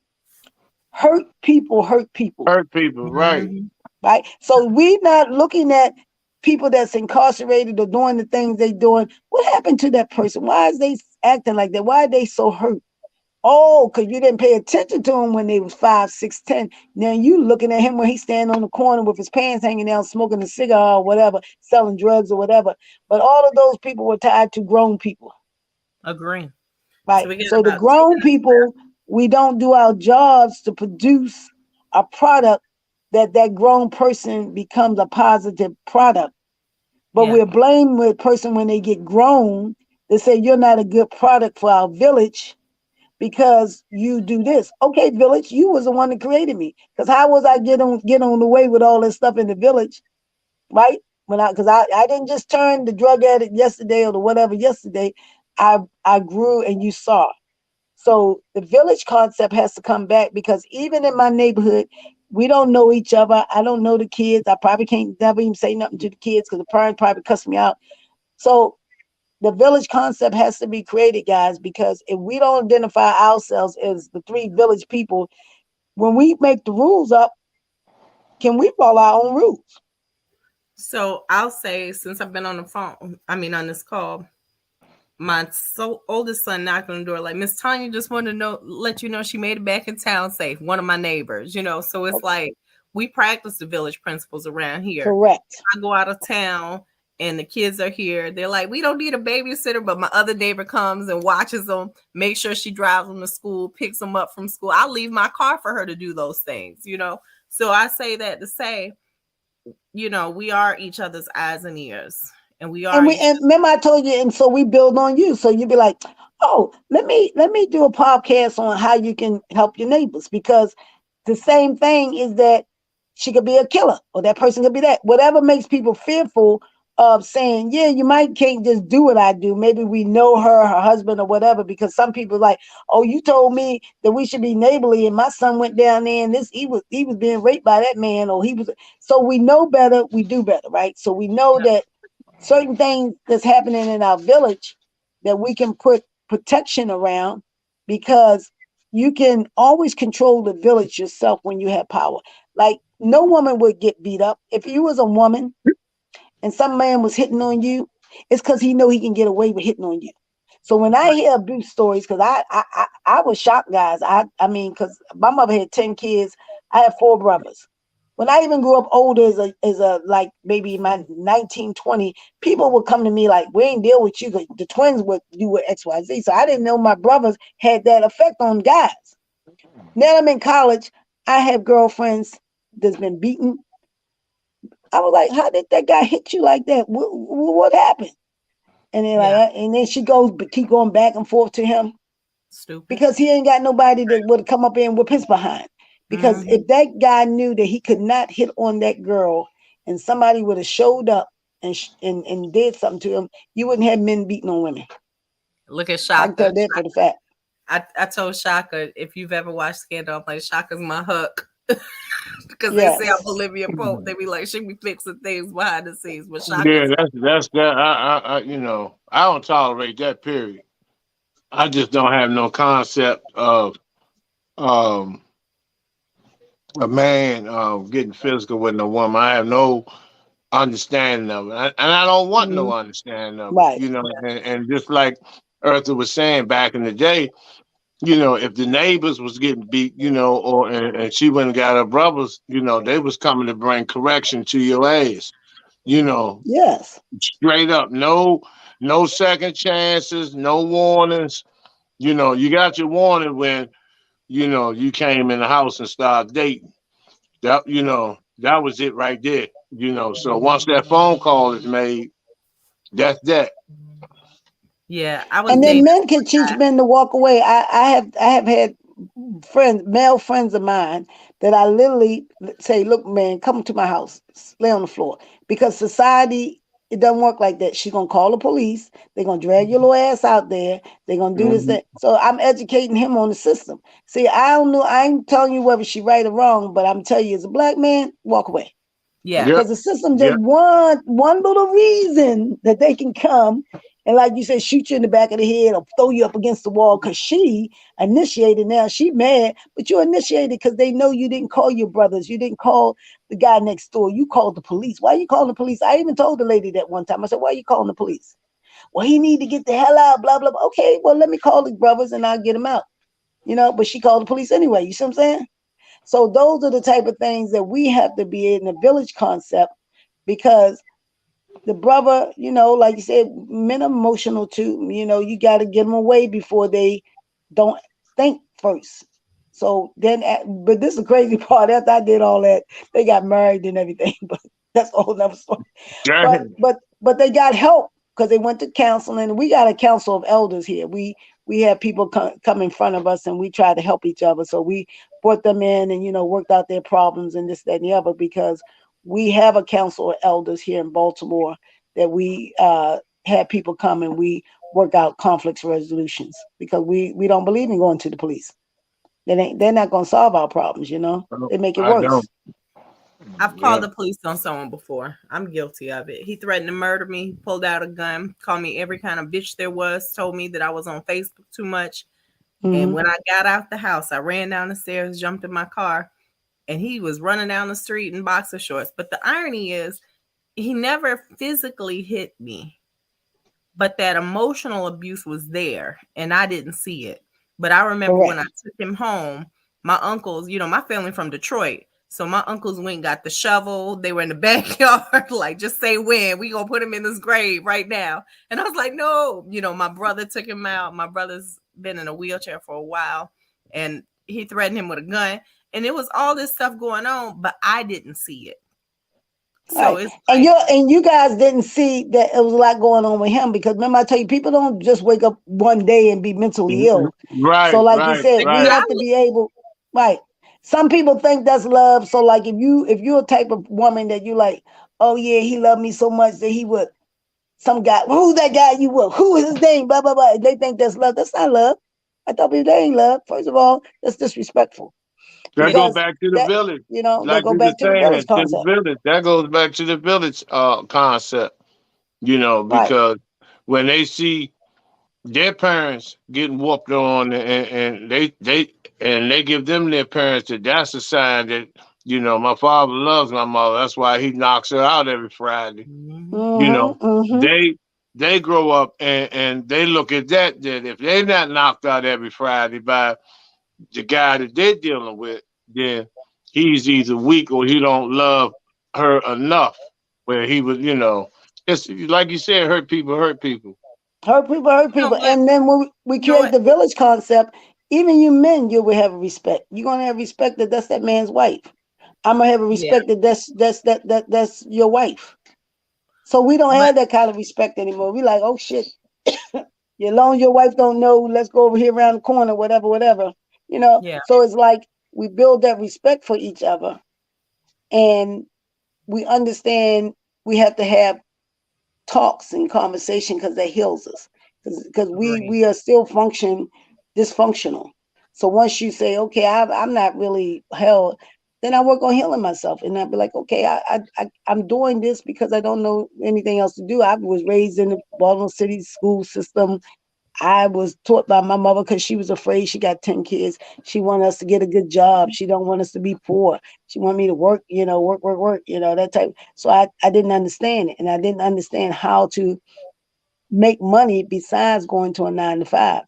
Hurt people, Hurt people. Right. mhm, right? So we not looking at people that's incarcerated or doing the things they doing. What happened to that person? Why is they acting like that? Why are they so hurt? Oh, because you didn't pay attention to him when they was 5, 6, 10. Now you looking at him when he's standing on the corner with his pants hanging down, smoking a cigar or whatever, selling drugs or whatever. But all of those people were tied to grown people. Agree. So right? we got So the about 2 grown minutes. people, we don't do our jobs to produce a product that grown person becomes a positive product. But Yeah. we're blaming the person when they get grown. They say you're not a good product for our village because you do this. Okay, village, you was the one that created me. Because how was I get on the way with all this stuff in the village, right? Because I didn't just turn the drug addict yesterday or the whatever yesterday. I grew and you saw. So the village concept has to come back because even in my neighborhood, we don't know each other. I don't know the kids. I probably can't never even say nothing to the kids because the parents probably cuss me out. So the village concept has to be created, guys, because if we don't identify ourselves as the three village people, when we make the rules up, can we follow our own rules? So I'll say, since I've been on the phone, I mean on this call, my oldest son knocked on the door like, Miss Tanya just wanted to let you know she made it back in town safe. One of my neighbors, so it's like we practice the village principles around here. Correct. I go out of town and the kids are here. They're like, we don't need a babysitter, but my other neighbor comes and watches them, make sure she drives them to school, picks them up from school. I'll leave my car for her to do those things. So I say that to say, we are each other's eyes and ears, and we are each. And remember I told you, and so we build on you. So you'd be like, oh, let me do a podcast on how you can help your neighbors because the same thing is that she could be a killer or that person could be that. Whatever makes people fearful of saying, yeah, you might can't just do what I do. Maybe we know her husband or whatever, because some people like, oh, you told me that we should be neighborly and my son went down there and he was being raped by that man, or he was. So we know better, we do better, right? So we know that certain things that's happening in our village that we can put protection around, because you can always control the village yourself when you have power. Like no woman would get beat up. If you was a woman and some man was hitting on you, it's because he know he can get away with hitting on you. So when I hear abuse stories, because I was shocked, guys. I mean, because my mother had 10 kids, I had 4 brothers. When I even grew up older as a like maybe my 1920, people would come to me like, we ain't deal with you. The twins would do with XYZ. So I didn't know my brothers had that effect on guys. Now I'm in college, I have girlfriends that's been beaten. I was like, how did that guy hit you like that? What happened? And then Yeah, and then she goes, but keep going back and forth to him stupid. because he ain't got nobody that would come up and whip his behind. Because Hmm. if that guy knew that he could not hit on that girl, and somebody would have showed up and did something to him, you wouldn't have men beating on women. Look at I can Shaka. tell that for the fact. I told Shaka, if you've ever watched Scandal, I'm like, Shaka's my hook. Because they say I'm Yes. Olivia Pope. They be like, she be fixing things behind the scenes. But Yeah, Shaka's that's that. I don't tolerate that. Period. I just don't have no concept of um a man getting physical with a woman. I have no understanding of it, and I don't want Hmm. no understanding of it. Right. And just like Eartha was saying back in the day, if the neighbors was getting beat, and she went and got her brothers, they was coming to bring correction to your ass, you know, Yes. straight up, no second chances, no warnings. You got your warning when you came in the house and started dating. That was it right there. So once that phone call is made, that's that. yeah. I was And then dating men can teach men to walk away. I have had friends, male friends of mine, that I literally say, look, man, come to my house, lay on the floor. Because society, it doesn't work like that. She's gonna call the police, they're gonna drag your little ass out there, they're gonna do this, Mhm. that. So I'm educating him on the system. See, I don't know, I ain't telling you whether she right or wrong, but I'm telling you, as a black man, walk away. yeah. Yep. Because the system just Yep. want one little reason that they can come and, like you said, shoot you in the back of the head or throw you up against the wall because she initiated. Now she mad, but you initiated because they know you didn't call your brothers, you didn't call the guy next door, you called the police. Why are you calling the police? I even told the lady that one time. I said, why are you calling the police? Well, he need to get the hell out, blah blah blah. Okay, well, let me call the brothers and I'll get him out. But she called the police anyway. You see what I'm saying? So those are the type of things that we have to be in the village concept, because The brother, like you said, men are emotional too. You got to get them away before they don't think first. So then, but this is the crazy part. After I did all that, they got married and everything. But that's a whole nother story. But Dang. but they got help because they went to counseling. We got a council of elders here. We had people come in front of us, and we tried to help each other. So we brought them in and worked out their problems and this, that, and the other, because we have a council of elders here in Baltimore that we had people come and we work out conflicts resolutions, because we don't believe in going to the police. They're not going to solve our problems. They make it I worse. don't. I've Yeah. called the police on someone before. I'm guilty of it. He threatened to murder me, pulled out a gun, called me every kind of bitch there was, told me that I was on Facebook too much. And Hmm. when I got out the house, I ran down the stairs, jumped in my car, and he was running down the street in boxer shorts. But the irony is, he never physically hit me, but that emotional abuse was there and I didn't see it. But I remember when Correct. I took him home, my uncles, my family from Detroit. So my uncles went and got the shovel. They were in the backyard, like, just say when. We gonna put him in this grave right now. And I was like, no. My brother took him out. My brother's been in a wheelchair for a while. And he threatened him with a gun. And it was all this stuff going on, but I didn't see it. So Right. it's And like, you guys didn't see that it was a lot going on with him, because remember I tell you, people don't just wake up one day and be mentally ill. So Right, like you right, said, we right. have to be able, right. Some people think that's love. So like if you're a type of woman that you like, oh yeah, he loved me so much that he would, some guy, who's that guy you with? Who is his name? Blah blah blah. They think that's love. That's not love. I tell people that ain't love. First of all, that's disrespectful, That go because back to the that, village. that Like go we were back to the village saying, to the concept. village. That goes back to the village concept, Right. because when they see their parents getting whooped on, and they give them their parents, that's a sign that, my father loves my mother. That's why he knocks her out every Friday. mhm, You know, Mm-hmm. Mm-hmm. they grow up, and they look at that if they're not knocked out every Friday by the guy that they're dealing with, then he's either weak or he don't love her enough. Where he was, it's like you said, hurt people hurt people. Hurt people, hurt people. but And then when we you know create what? the village concept, even you men, you will have a respect. You're gonna have respect that that's that man's wife. I'm gonna have a Yeah, respect that that's your wife. So we don't but have that kind of respect anymore. We like, oh shit, as long as your wife don't know, let's go over here around the corner, whatever, whatever. yeah, So it's like we build that respect for each other, and we understand we have to have talks and conversation, because that heals us, because we right. we are still dysfunctional. So once you say, okay, I'm not really held, then I work on healing myself, and I'd be like, okay, I'm doing this because I don't know anything else to do. I was raised in the Baltimore City school system. I was taught by my mother, because she was afraid. She got 10 kids. She wanted us to get a good job. She don't want us to be poor. She wanted me to work, work, that type. So I didn't understand it. And I didn't understand how to make money besides going to a 9 to 5,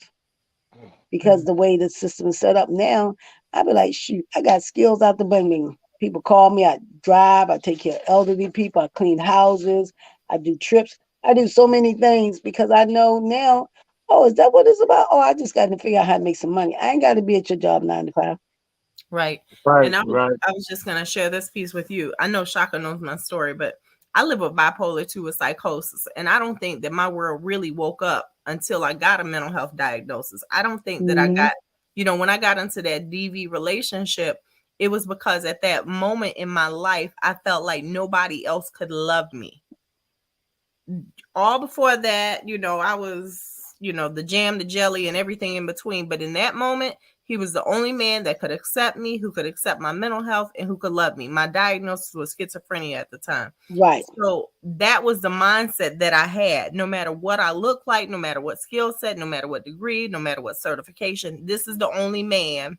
because Mhm. the way the system is set up now, I'd be like, shoot, I got skills out the bending. People call me, I drive, I take care of elderly people, I clean houses, I do trips, I do so many things, because I know now, oh, is that what it's about? Oh, I just got to figure out how to make some money. I ain't got to be at your job 9 to 5. Right. Right, And right. I was just gonna share this piece with you. I know Shaka knows my story, but I live with bipolar 2 with psychosis. And I don't think that my world really woke up until I got a mental health diagnosis. I don't think that I Mm-hmm. got, when I got into that DV relationship, it was because at that moment in my life, I felt like nobody else could love me. All before that, I was, the jam, the jelly, and everything in between. But in that moment, he was the only man that could accept me, who could accept my mental health, and who could love me. My diagnosis was schizophrenia at the time. Right. So that was the mindset that I had. No matter what I look like, no matter what skill set, no matter what degree, no matter what certification, this is the only man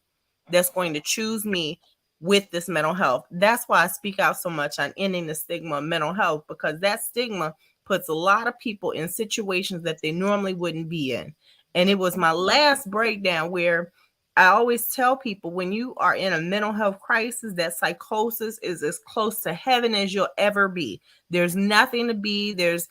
that's going to choose me with this mental health. That's why I speak out so much on ending the stigma of mental health, because that stigma puts a lot of people in situations that they normally wouldn't be in. And it was my last breakdown where I always tell people, when you are in a mental health crisis, that psychosis is as close to heaven as you'll ever be. There's nothing to be. There's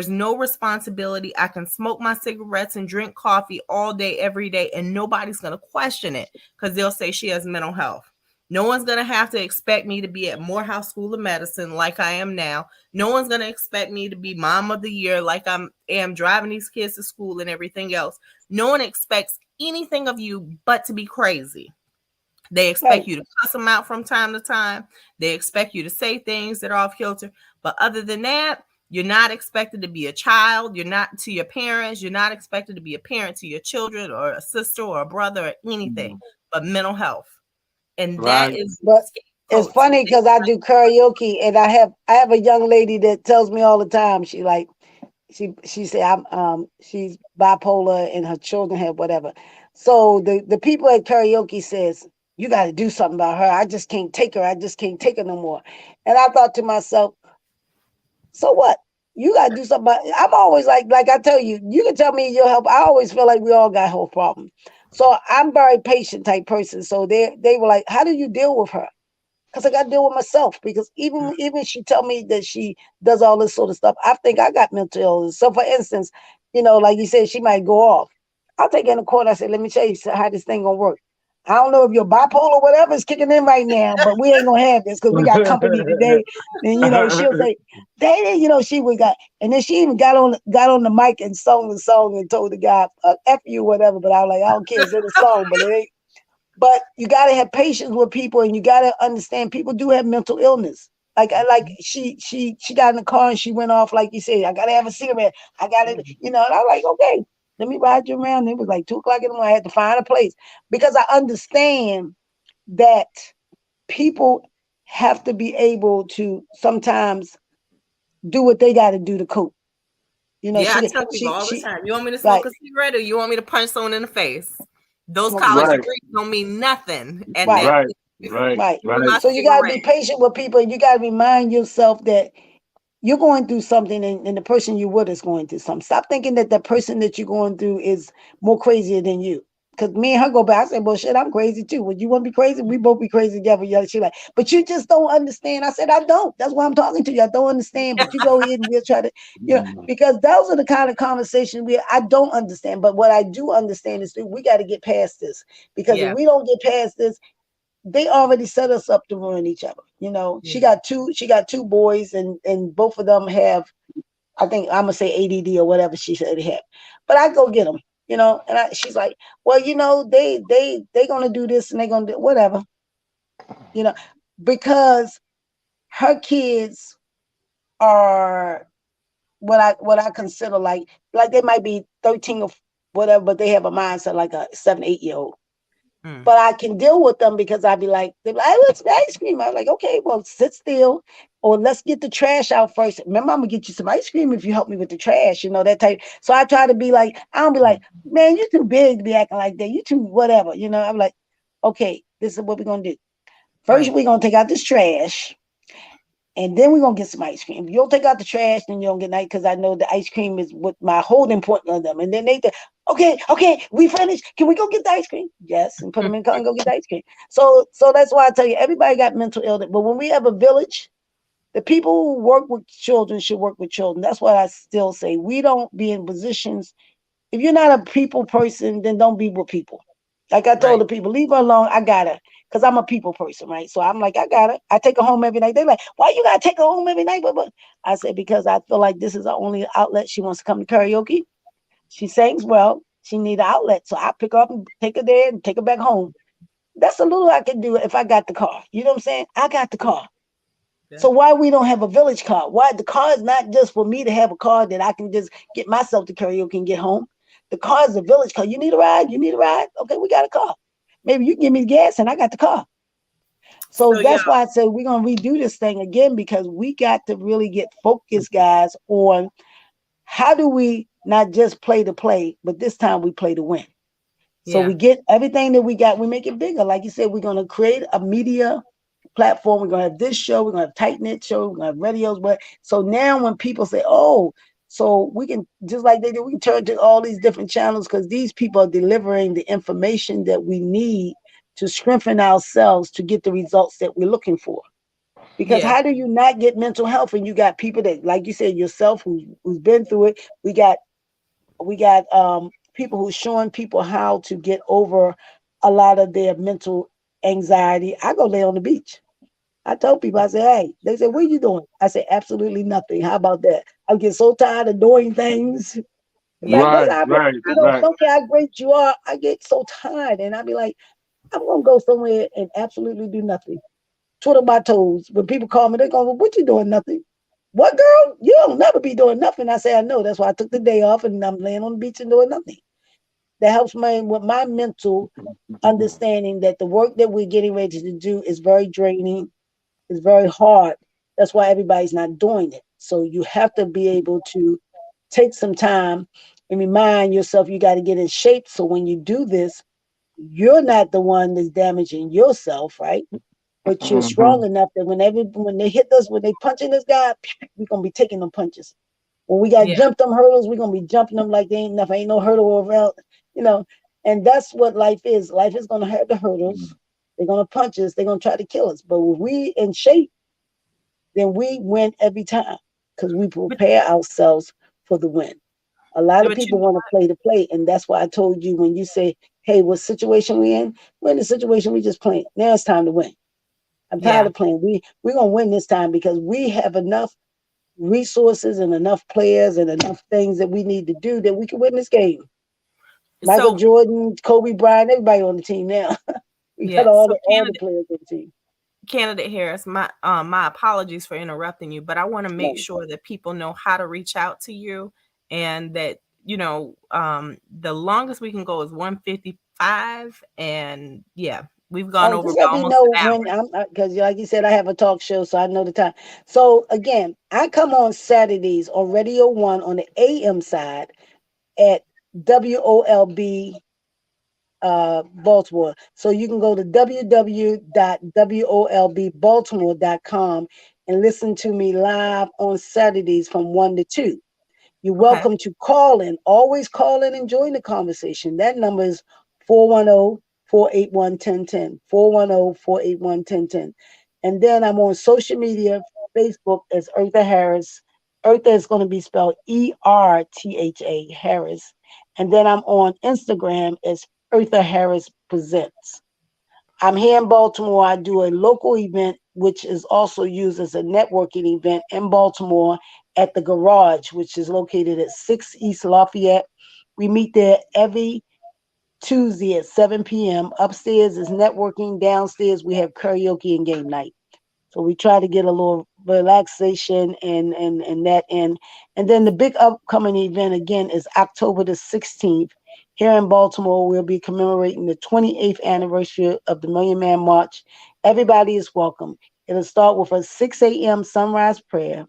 no responsibility. I can smoke my cigarettes and drink coffee all day, every day, and nobody's going to question it because they'll say she has mental health. No one's going to have to expect me to be at Morehouse School of Medicine like I am now. No one's going to expect me to be mom of the year like am driving these kids to school and everything else. No one expects anything of you but to be crazy. They expect you to cuss them out from time to time. They expect you to say things that are off kilter. But other than that, you're not expected to be a child. You're not to your parents. You're not expected to be a parent to your children or a sister or a brother or anything but mental health. And that Right. is But it's funny because I do karaoke, and I have a young lady that tells me all the time. She said she's bipolar and her children have whatever. So the people at karaoke says, you got to do something about her. I just can't take her. I just can't take her no more. And I thought to myself, so what? You got to do something about it. I'm always like I tell you, you can tell me your help. I always feel like we all got whole problems. So I'm very patient type person. So they were like, how do you deal with her? Because I got to deal with myself. Because even she tell me that she does all this sort of stuff, I think I got mental illness. So for instance, like you said, she might go off. I'll take her in the court. I say, let me show you how this thing gonna work. I don't know if your bipolar or whatever is kicking in right now, but we ain't gonna have this because we got company today. And she'll say, Daddy, she would got, and then she even got on the mic and sung the song and told the guy, F you, whatever. But I was like, I don't care, it's in the song, but it ain't. But you got to have patience with people, and you got to understand people do have mental illness. Like she got in the car and she went off, like you said, I got to have a cigarette. I got to, and I was like, okay, let me ride you around. It was like 2:00 in the morning. I had to find a place because I understand that people have to be able to sometimes do what they got to do to cope. Yeah, I tell people all the time, you want me to right. smoke a cigarette or you want me to punch someone in the face? Those Smoke college Right. degrees don't mean nothing at Right. that Right. point. Right. Right. Right. So you got to be patient with people, and you got to remind yourself that you're going through something, and the person you're with is going through something. Stop thinking that the person that you're going through is more crazier than you. Because me and her go back, I said, well, shit, I'm crazy too. Would you want to be crazy? We both be crazy together. Yeah, she like, but you just don't understand. I said, I don't. That's why I'm talking to you. I don't understand. But you go ahead and we'll try to, because those are the kind of conversations I don't understand. But what I do understand is that we got to get past this. Because if we don't get past this, they already set us up to ruin each other. She got two boys, and both of them have, I think I'm gonna say ADD or whatever she said they have. But I go get them, and she's like, well, they gonna do this and they gonna do whatever, because her kids are what I consider like they might be 13 or whatever, but they have a mindset like a 7, 8-year-old. But I can deal with them because I'd be like, they're like, let's ice cream. I'm like, okay, well, sit still, or let's get the trash out first. Remember, I'm gonna get you some ice cream if you help me with the trash, that type. So I try to be like, I don't be like, man, you're too big to be acting like that. You too whatever, I'm like, okay, this is what we're gonna do. First, we're gonna take out this trash. And then we're gonna get some ice cream. If you don't take out the trash, then you don't get nice, because I know the ice cream is what my holding point on them. And then they think, okay, we finished. Can we go get the ice cream? Yes, and put them in the car and go get the ice cream. So that's why I tell you, everybody got mental illness. But when we have a village, the people who work with children should work with children. That's what I still say. We don't be in positions. If you're not a people person, then don't be with people. Like I told the people, leave her alone. I got her. Because I'm a people person, right? So I'm like, I got her. I take her home every night. They're like, why you got to take her home every night? But I said, because I feel like this is the only outlet. She wants to come to karaoke. She sings well. She need an outlet. So I pick her up and take her there and take her back home. That's a little I can do if I got the car. You know what I'm saying? I got the car. Yeah. So why we don't have a village car? Why the car is not just for me to have a car that I can just get myself to karaoke and get home. The car is a village car. You need a ride? You need a ride? Okay, we got a car. Maybe you give me the gas and I got the car. So that's why I said we're going to redo this thing again, because we got to really get focused, guys, on how do we not just play to play, but this time we play to win. So we get everything that we got, we make it bigger. Like you said, we're going to create a media platform. We're going to have this show. We're going to have Tight Knit show. We're going to have radios. But so now when people say, oh, So we can, just like they do, we can turn to all these different channels because these people are delivering the information that we need to strengthen ourselves to get the results that we're looking for. Because Yeah. how do you not get mental health when you got people that, like you said yourself, who's been through it? We got people who's showing people how to get over a lot of their mental anxiety. I go lay on the beach. I told people, I said, hey, they said, what are you doing? I said, absolutely nothing. How about that? I get so tired of doing things. Like, Yeah. that's Right, how right, I right. don't care how great you are. I get so tired. And I'd be like, I'm going to go somewhere and absolutely do nothing. Twiddle my toes. When people call me, they go, well, what you doing? Nothing. What, girl? You'll never be doing nothing. I say, I know. That's why I took the day off and I'm laying on the beach and doing nothing. That helps me with my mental understanding that the work that we're getting ready to do is very draining. It's very hard. That's why everybody's not doing it. So you have to be able to take some time and remind yourself you got to get in shape. So when you do this, you're not the one that's damaging yourself, right? But you're Hmm. strong enough that when they hit us, when they punching this guy, we're gonna be taking them punches. When we got to Yeah. jump them hurdles, we're gonna be jumping them like they ain't nothing. Ain't no hurdle around, you know. And that's what life is. Life is gonna have the hurdles. They're gonna punch us. They're gonna try to kill us. But if we in shape, then we win every time because we But prepare ourselves for the win. A lot of but people you want to play, and that's why I told you when you say, "Hey, what situation we in?" We're in the situation we just playing. Now it's time to win. I'm tired yeah. of playing. We're gonna win this time because we have enough resources and enough players and enough things that we need to do that we can win this game. Michael So Jordan, Kobe Bryant, everybody on the team now. We got yeah. all So the players on the team. Candidate Harris, my apologies for interrupting you, but I want to make No. sure that people know how to reach out to you, and that the longest we can go is 155, and yeah, we've gone Oh, over just by let me almost know an when hour. I'm because, like you said, I have a talk show, so I know the time. So again, I come on Saturdays on Radio One on the AM side at WOLB Baltimore. So you can go to www.wolbbaltimore.com and listen to me live on Saturdays from 1 to 2. You're Okay. welcome to call in. Always call in and join the conversation. That number is 410-481-1010. 410-481-1010. And then I'm on social media, Facebook as Eartha Harris. Eartha is going to be spelled Ertha Harris. And then I'm on Instagram as Eartha Harris Presents. I'm here in Baltimore. I do a local event, which is also used as a networking event in Baltimore at the Garage, which is located at 6 East Lafayette. We meet there every Tuesday at 7 p.m. Upstairs is networking. Downstairs, we have karaoke and game night. So we try to get a little relaxation and that in. And then the big upcoming event again is October the 16th. Here in Baltimore, we'll be commemorating the 28th anniversary of the Million Man March. Everybody is welcome. It'll start with a 6 a.m. sunrise prayer.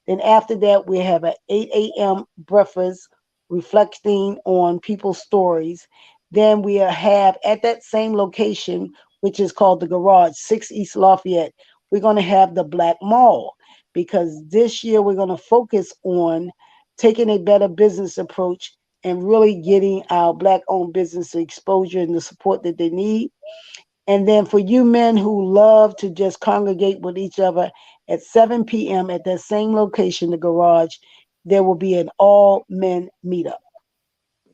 Then after that, we have an 8 a.m. breakfast reflecting on people's stories. Then we'll have at that same location, which is called the Garage, 6 East Lafayette, we're going to have the Black Mall because this year we're going to focus on taking a better business approach and really getting our Black owned business the exposure and the support that they need. And then for you men who love to just congregate with each other at 7 p.m. at that same location, the Garage, there will be an all men meetup.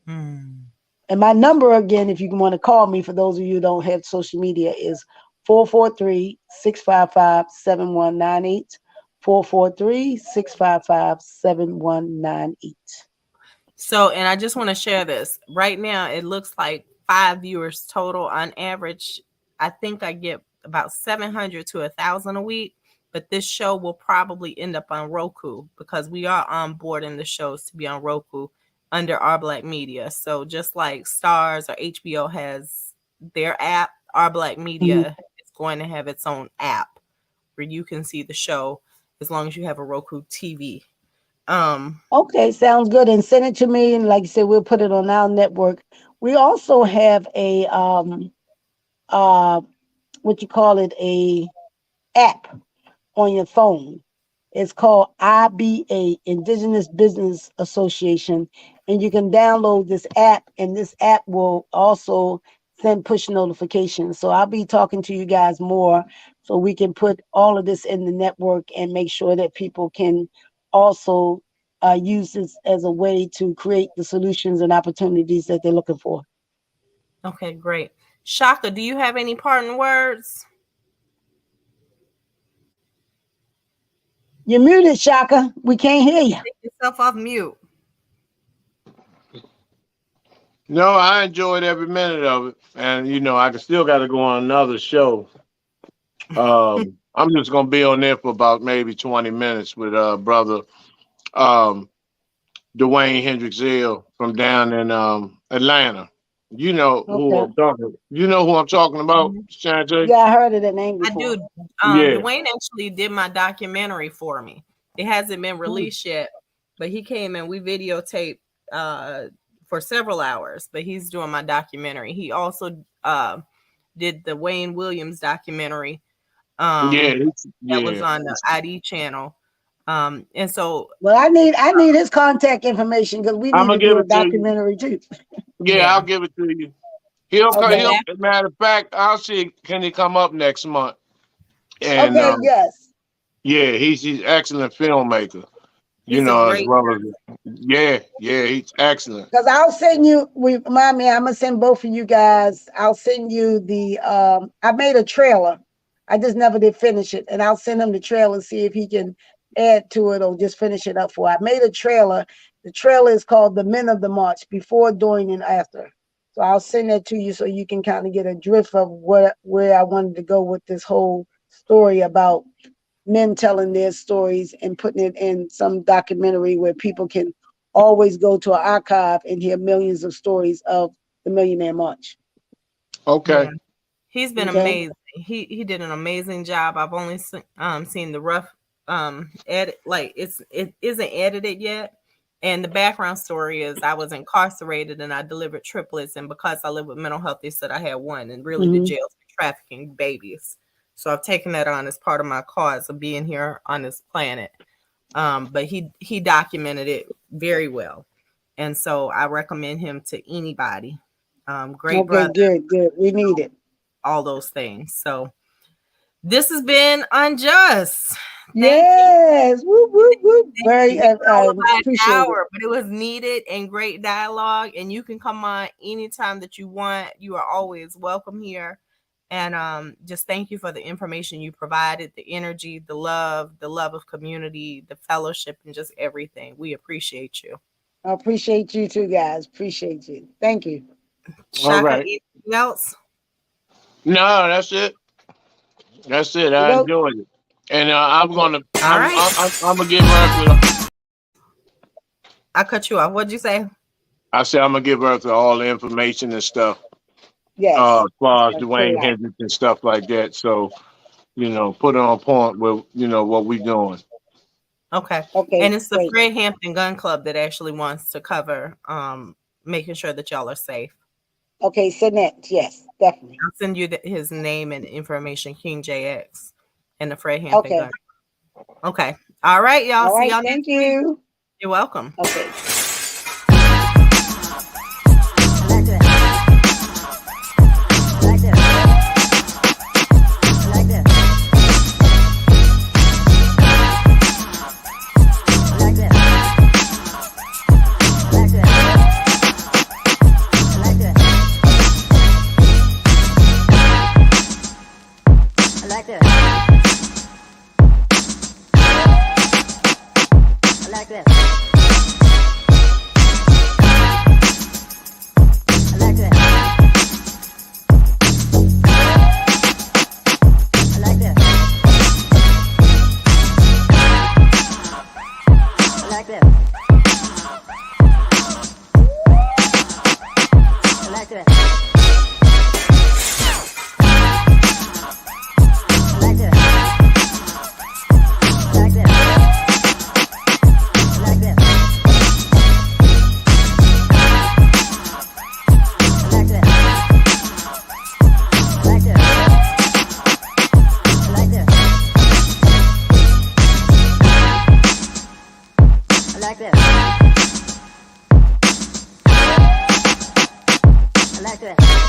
Mm. And my number again, if you want to call me, for those of you who don't have social media, is 443-655-7198. 443-655-7198. So, and I just want to share this. Right now, it looks like 5 viewers total on average. I think I get about 700 to 1,000 a week, but this show will probably end up on Roku because we are onboarding the shows to be on Roku under Our Black Media. So just like Stars or HBO has their app, Our Black Mhm. Media is going to have its own app where you can see the show as long as you have a Roku TV. Um, Okay, sounds good. And send it to me. And like I said, we'll put it on our network. We also have a uh what you call it, a app on your phone. It's called IBA, Indigenous Business Association. And you can download this app, and this app will also send push notifications. So I'll be talking to you guys more so we can put all of this in the network and make sure that people can also use this as a way to create the solutions and opportunities that they're looking for. Okay, great. Shaka, do you have any parting words? You're muted, Shaka. We can't hear you. Take yourself off mute. No, I enjoyed every minute of it, and I still got to go on another show. I'm just gonna be on there for about maybe 20 minutes with brother Dwayne Hendricks Hill from down in Atlanta. You know who I'm talking. You know who I'm talking about, Chantaye? Yeah, I heard of that name before. I do. Yeah. Dwayne actually did my documentary for me. It hasn't been released yet, but he came and we videotaped for several hours. But he's doing my documentary. He also did the Wayne Williams documentary. That was on the ID channel. And so, well, I need his contact information because we need to do a documentary too. Yeah, I'll give it to you. He'll matter of fact, I'll see can he come up next month. And yes. Yeah, he's excellent filmmaker. He's as well as he's excellent. Because I'll send you, remind me, I'm gonna send both of you guys. I'll send you the I made a trailer. I just never did finish it. And I'll send him the trailer, see if he can add to it or just finish it up for. I made a trailer. The trailer is called The Men of the March, Before, During, and After. So I'll send that to you so you can kind of get a drift of where I wanted to go with this whole story about men telling their stories and putting it in some documentary where people can always go to an archive and hear millions of stories of the Millionaire March. Okay. Yeah. He's been amazing. He did an amazing job. I've only seen the rough edit, like it isn't edited yet. And the background story is I was incarcerated and I delivered triplets, and because I live with mental health, they said I had one, and really the jail's for trafficking babies. So I've taken that on as part of my cause of being here on this planet. But he documented it very well. And so I recommend him to anybody. Great brother. Good. We need it. All those things. So this has been Unjust. Yes. Woo, woo, woo. Very appreciate hour, but it was needed and great dialogue. And you can come on anytime that you want. You are always welcome here. And just thank you for the information you provided, the energy, the love of community, the fellowship, and just everything. We appreciate you. I appreciate you too, guys. Appreciate you. Thank you. Shaka, all right. Anything else? No, that's it. That's it. I enjoyed it. And I'm gonna give her. I cut you off. What'd you say? I said I'm gonna give her all the information and stuff. Yes. As far as Dwayne Hendricks and stuff like that. So, put her on point with what we're doing. Okay. And it's the Fred Hampton Gun Club that actually wants to cover making sure that y'all are safe. Okay, send that. Yes, definitely. I'll send you his name and information, King JX, and the Fred Hampton Gun Club. Okay. All right, y'all. See y'all next week. Thank you. You're welcome. Okay. Like this. back to that.